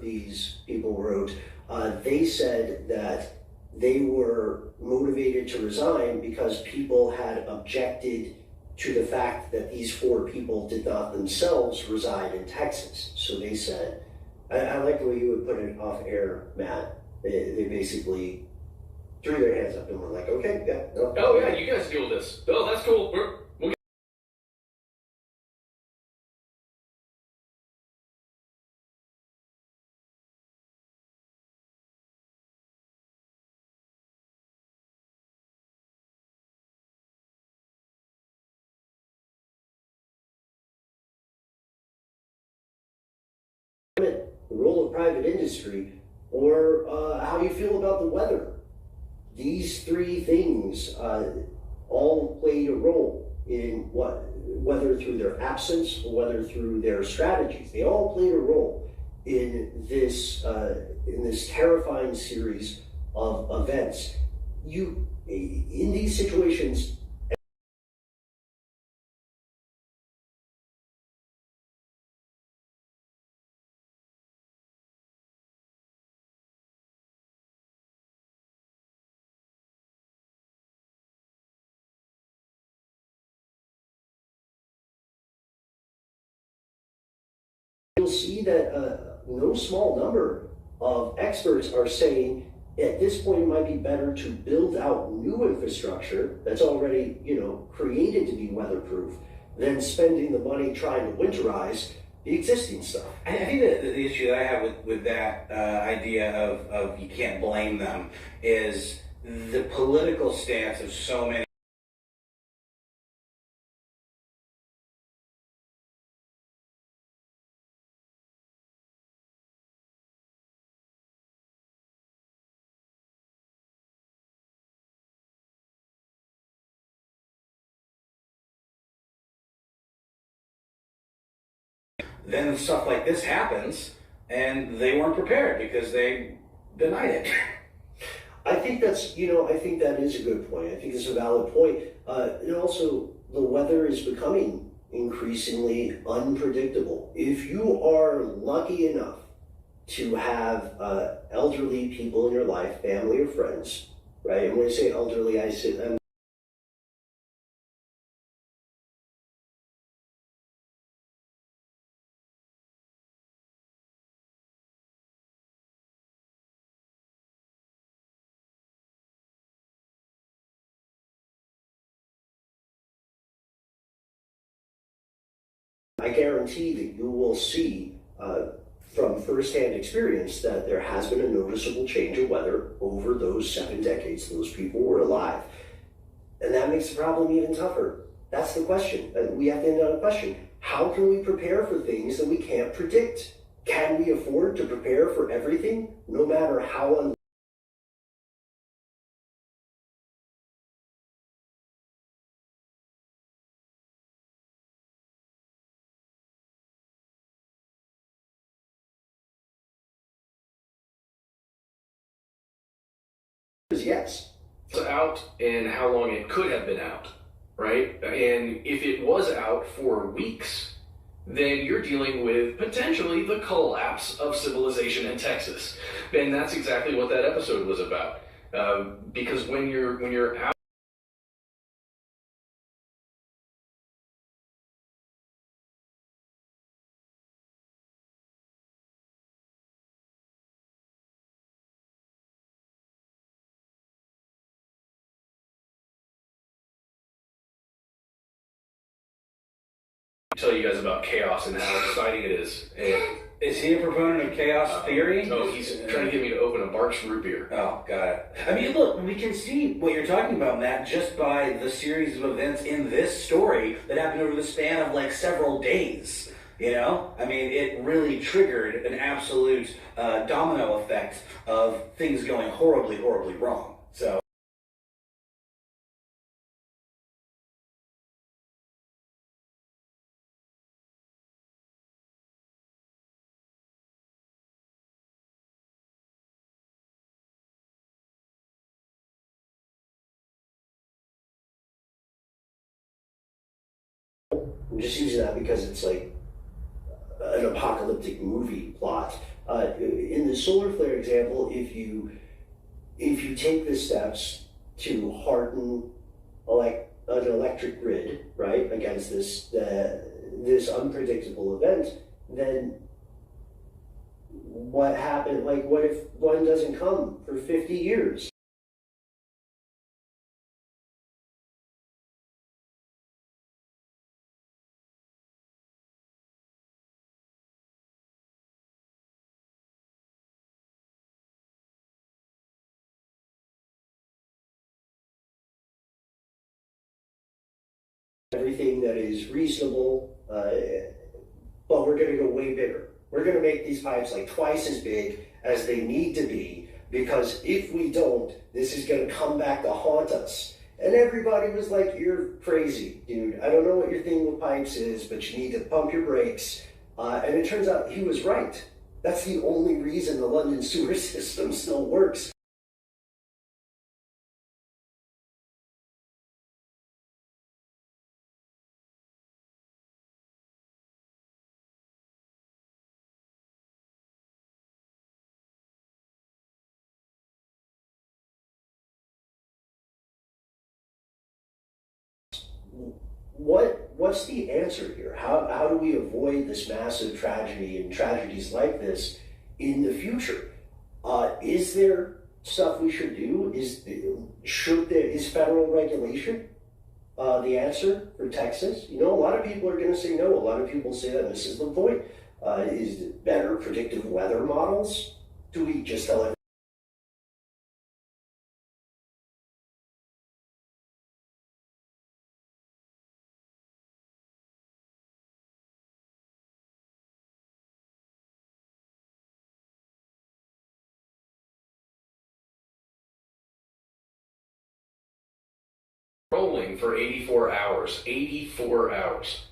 S6: These people wrote, they said that they were motivated to resign because people had objected to the fact that these 4 people did not themselves reside in Texas. So they said, I like the way you would put it off air, Matt. They basically threw their hands up and were like, okay, yeah. No,
S4: oh, yeah, you guys deal with this. Oh, that's cool. We'll
S6: the role of private industry, or how you feel about the weather. These 3 things all played a role in whether through their absence or whether through their strategies. They all played a role in this terrifying series of events. In these situations, you'll see that no small number of experts are saying at this point it might be better to build out new infrastructure that's already, created to be weatherproof than spending the money trying to winterize the existing stuff.
S18: I think that the issue that I have with that idea of you can't blame them is the political stance of so many. Then stuff like this happens, and they weren't prepared because they denied it.
S6: I think that's, I think that is a good point. I think it's a valid point. And also, the weather is becoming increasingly unpredictable. If you are lucky enough to have elderly people in your life, family or friends, right? And when I say elderly, I'm I guarantee that you will see from firsthand experience that there has been a noticeable change of weather over those 7 decades those people were alive. And that makes the problem even tougher. That's the question. We have to end on a question. How can we prepare for things that we can't predict? Can we afford to prepare for everything, no matter how yes.
S4: It's out and how long it could have been out, right? And if it was out for weeks, then you're dealing with potentially the collapse of civilization in Texas. And that's exactly what that episode was about. Because when you're out, tell you guys about chaos and how exciting it is. And
S18: is he a proponent of chaos theory?
S4: No, he's trying to get me to open a Barks root beer.
S18: Oh, got it. I mean, look, we can see what you're talking about, Matt, just by the series of events in this story that happened over the span of like several days. You know? I mean, it really triggered an absolute domino effect of things going horribly, horribly wrong. So.
S6: I'm just using that because it's like an apocalyptic movie plot. In the solar flare example, if you take the steps to harden an electric grid, right, against this unpredictable event, then what happened? Like, what if one doesn't come for 50 years? Everything that is reasonable, but we're going to go way bigger. We're going to make these pipes like twice as big as they need to be, because if we don't, this is going to come back to haunt us. And everybody was like, you're crazy, dude. I don't know what your thing with pipes is, but you need to pump your brakes. And it turns out he was right. That's the only reason the London sewer system still works. What's the answer here? How do we avoid this massive tragedy and tragedies like this in the future? Is there stuff we should do? Is federal regulation the answer for Texas? You know, a lot of people are going to say no. A lot of people say that misses the point. Is it better predictive weather models? Do we just tell everyone?
S4: Rolling for 84 hours. 84 hours.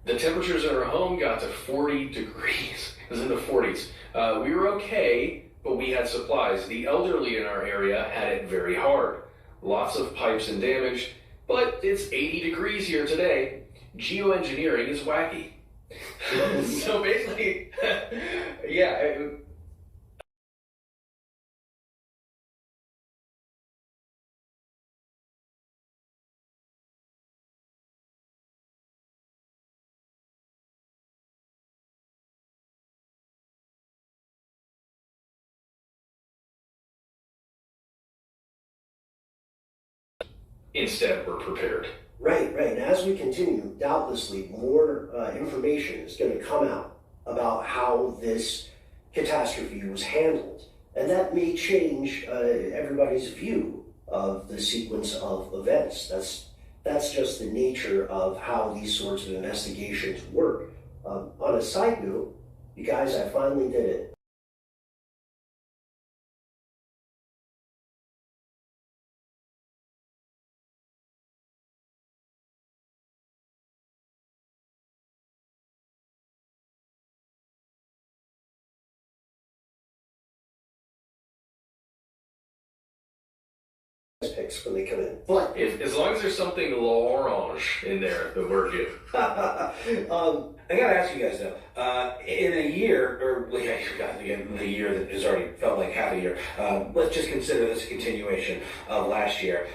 S4: The temperatures in our home got to 40 degrees. It was in the 40s. We were okay, but we had supplies. The elderly in our area had it very hard. Lots of pipes and damage, but it's 80 degrees here today. Geoengineering is wacky. So basically, yeah. Instead, we're prepared.
S6: Right, right. And as we continue, doubtlessly more information is going to come out about how this catastrophe was handled. And that may change everybody's view of the sequence of events. That's just the nature of how these sorts of investigations work. On a side note, you guys, I finally did it. Picks when they come in. But
S4: as long as there's something orange in there, then we're good.
S18: I gotta ask you guys though, in a year, or in the year that has already felt like half a year, let's just consider this a continuation of last year.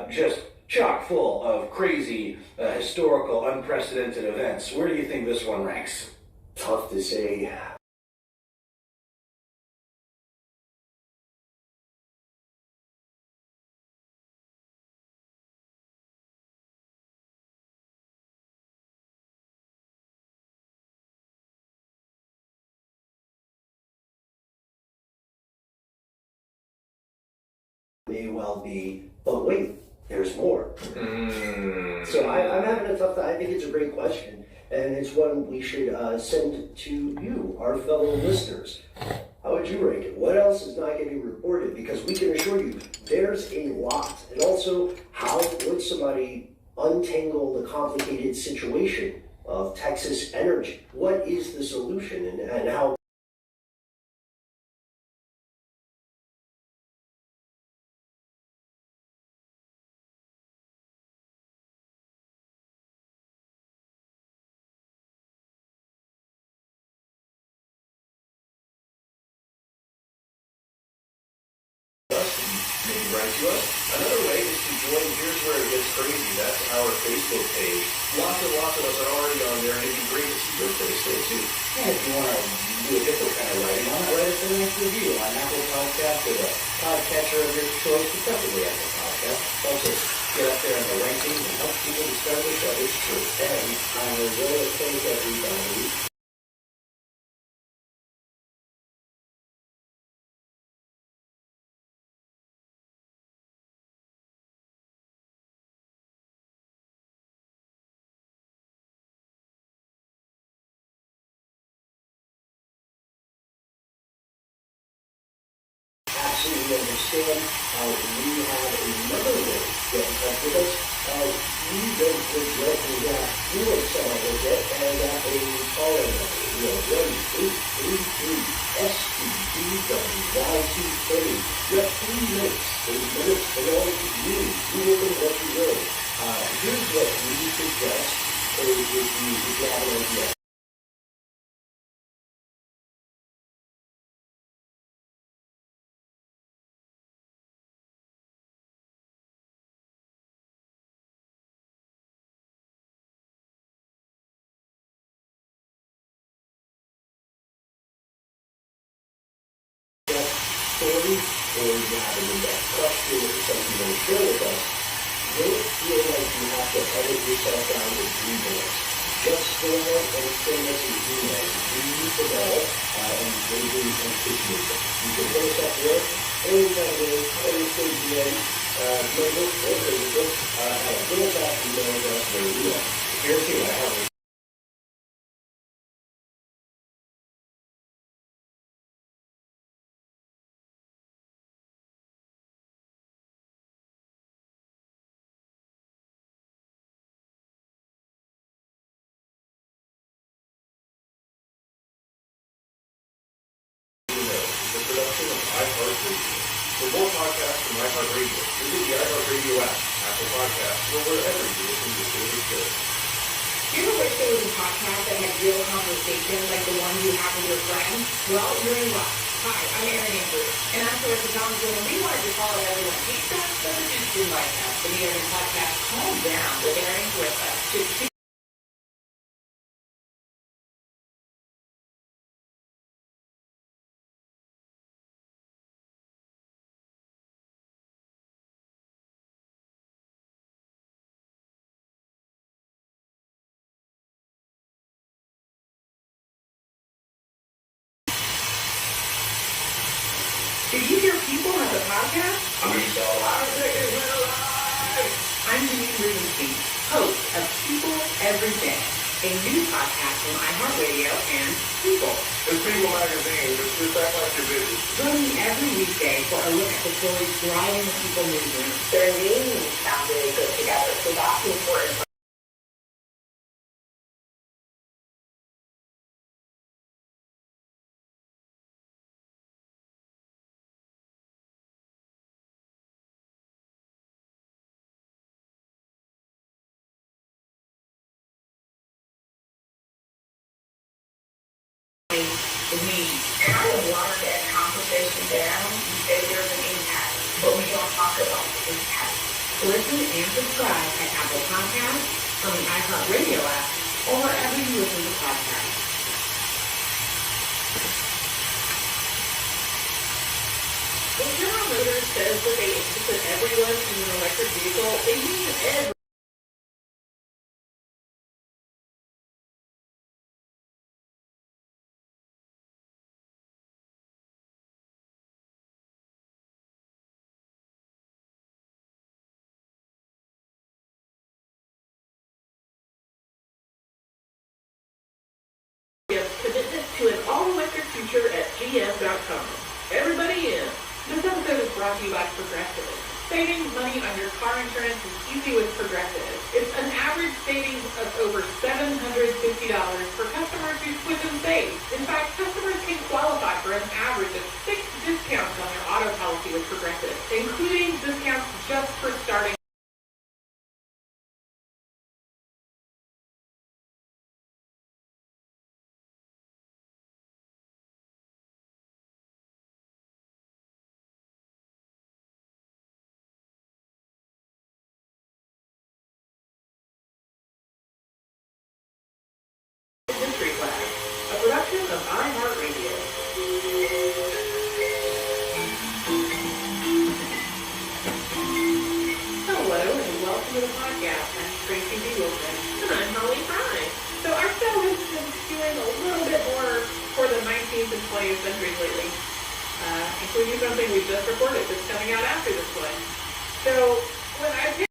S18: Just chock full of crazy, historical, unprecedented events. Where do you think this one ranks?
S6: Tough to say. May well be, but wait, there's more. So I'm having a tough time. I think it's a great question, and it's one we should send to you, our fellow listeners. How would you rank it? What else is not getting reported? Because we can assure you, there's a lot. And also, how would somebody untangle the complicated situation of Texas Energy? What is the solution, and how?
S19: Maybe write to us. Another way is to join Here's Where It Gets Crazy. That's our Facebook page. Lots and lots of us are already on there, and it'd be great to see your face there too.
S18: And if you want to do a different kind of writing, why not write us a nice review on Apple Podcast or the podcatcher of your choice, preferably Apple Podcast. Helps us get up there in the rankings and helps people discover the show. It's true. And I will really thank everybody.
S6: Absolutely understand. We have another way to get in touch with us. We don't just let you do it sound like that, and a caller number. We are 1-833-STDWY230. You have 3 minutes. 3 minutes belong to you. You will know what you will. Here's what we suggest if you have an idea. Story, or you have an in-depth question or something you want to share with us, don't feel like you have to edit yourself down to 3 minutes. Just go ahead and send us an email. We use the bell, and we'll be appreciate it. You can hit us up there anytime it is, any stage you're in, Facebook or Facebook, at a little fast email address where we are. Here's here, I have
S19: The production of iHeartRadio. For more podcasts from iHeartRadio, visit the iHeartRadio app, Apple Podcasts, or wherever you listen to your favorite shows.
S10: Do you ever wish there was a podcast that had real conversations like the one you have with your friends? Well, you're in luck. Hi, I'm Erin Andrews, and I'm Clarissa Thompson, and we wanted to call everyone. Hey, that's the Discussion Podcast, the Erin Podcast. Calm down with Erin and Clarissa. Did you hear people have a podcast?
S14: I'm
S10: Denise Rubenstein, host of People Every Day, a new podcast from iHeartRadio and People.
S14: It's People Magazine. Just act like you're busy.
S10: Join me every weekday for a look at the stories driving the People newsroom.
S20: Their names sound really good together, so that's important.
S10: And I would water that conversation down and say there's an impact, but we don't talk about the impact. Listen and subscribe at Apple Podcasts, on the iHeartRadio app, or wherever you listen to podcasts. When General Motors says that they aim to put everyone in an electric vehicle, they mean everyone. Commitment to an all-electric future at GM.com. Everybody in. This episode is brought to you by Progressive. Saving money on your car insurance is easy with Progressive. It's an average savings of over $750 for customers who switch and save. In fact, customers can qualify for an average of 6 discounts on their auto policy with Progressive, including discounts just for starting. History Class, a production of iHeartRadio. Hello and welcome to the podcast. I'm Tracy B. Wilson. And I'm Holly Fry. So our show has been doing a little bit more for the 19th and 20th centuries lately, including something we just recorded that's coming out after this one. So when I picked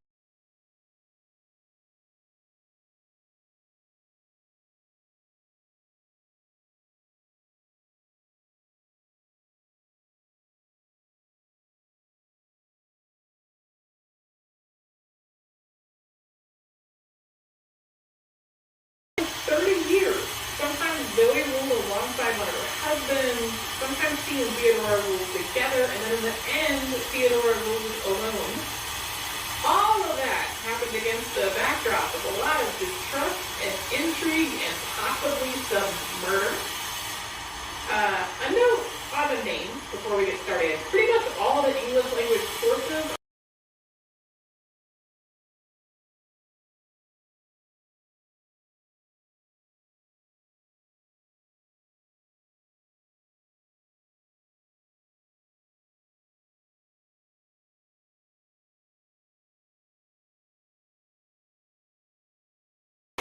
S10: 30 years. Sometimes Zoe ruled alongside one of her husbands. Sometimes she and Theodora ruled together, and then in the end, Theodora ruled alone. All of that happened against the backdrop of a lot of distrust and intrigue and possibly some murder. A note on the names before we get started. Pretty much all the English language sources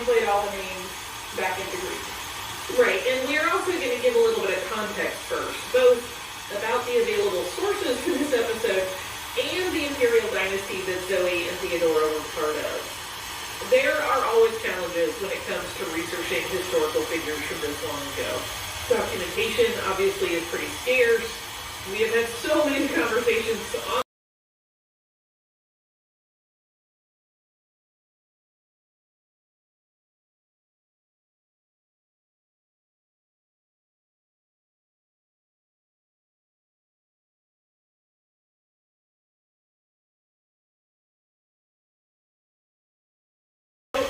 S10: translate all the names back into Greek. Right, and we're also going to give a little bit of context first, both about the available sources for this episode and the imperial dynasty that Zoe and Theodora were part of. There are always challenges when it comes to researching historical figures from this long ago. Documentation obviously is pretty scarce. We have had so many conversations on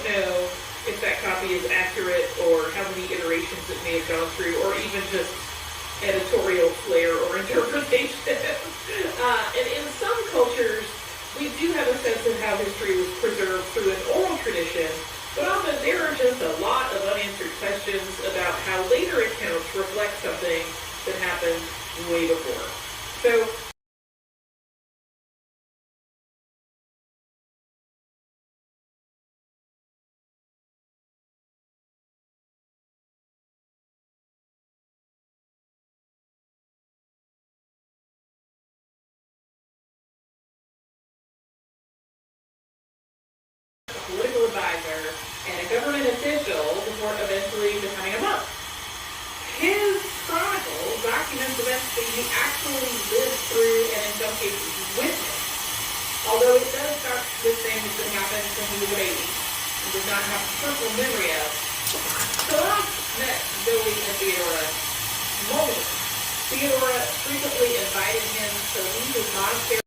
S10: know if that copy is accurate or how many iterations it may have gone through, or even just editorial flair or interpretation. And in some cultures, we do have a sense of how history was preserved through an oral tradition, but often there are just a lot of unanswered questions about how later accounts reflect something that happened way before. So actually lived through and in some cases witnessed. Although it does start with things that happened when he was a baby and does not have a personal memory of. So I met Billy and Theodora multiple times. Theodora frequently invited him to leave his monastery.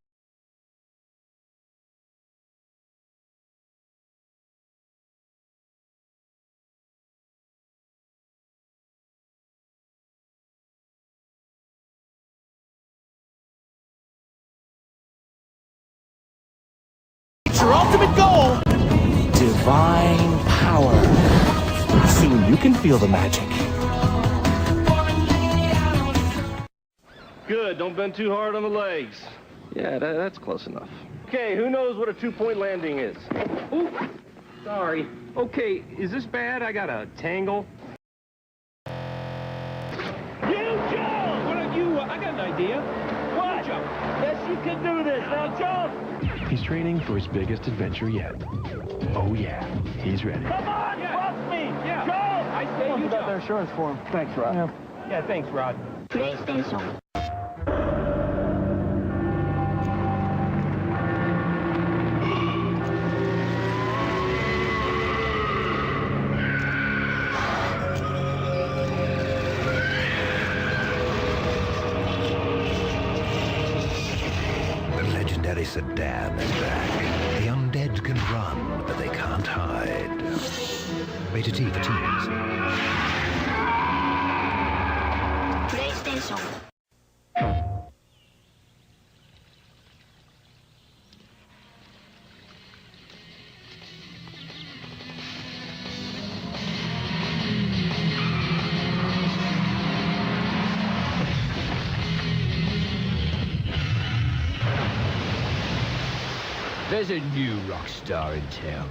S3: Your ultimate goal, divine power. Soon you can feel the magic.
S22: Good, don't bend too hard on the legs.
S23: Yeah, that's close enough.
S22: Okay, who knows what a two-point landing is?
S23: Ooh, sorry. Okay, is this bad? I got a tangle.
S22: You jump!
S3: What are you? I got an idea.
S22: What?
S3: Jump.
S22: Yes, you can do this. Now jump!
S3: He's training for his biggest adventure yet. Oh yeah, he's ready.
S22: Come on, trust me!
S3: Yeah.
S22: Jump!
S3: I say you
S12: got
S3: jump.
S12: their insurance for him. Thanks, Rod.
S3: Yeah, thanks, Rod.
S11: PlayStation.
S24: The legendary sedan is back. The undead can run, but they can't hide. Rated T for teens.
S11: PlayStation.
S3: There's a new rock star in town.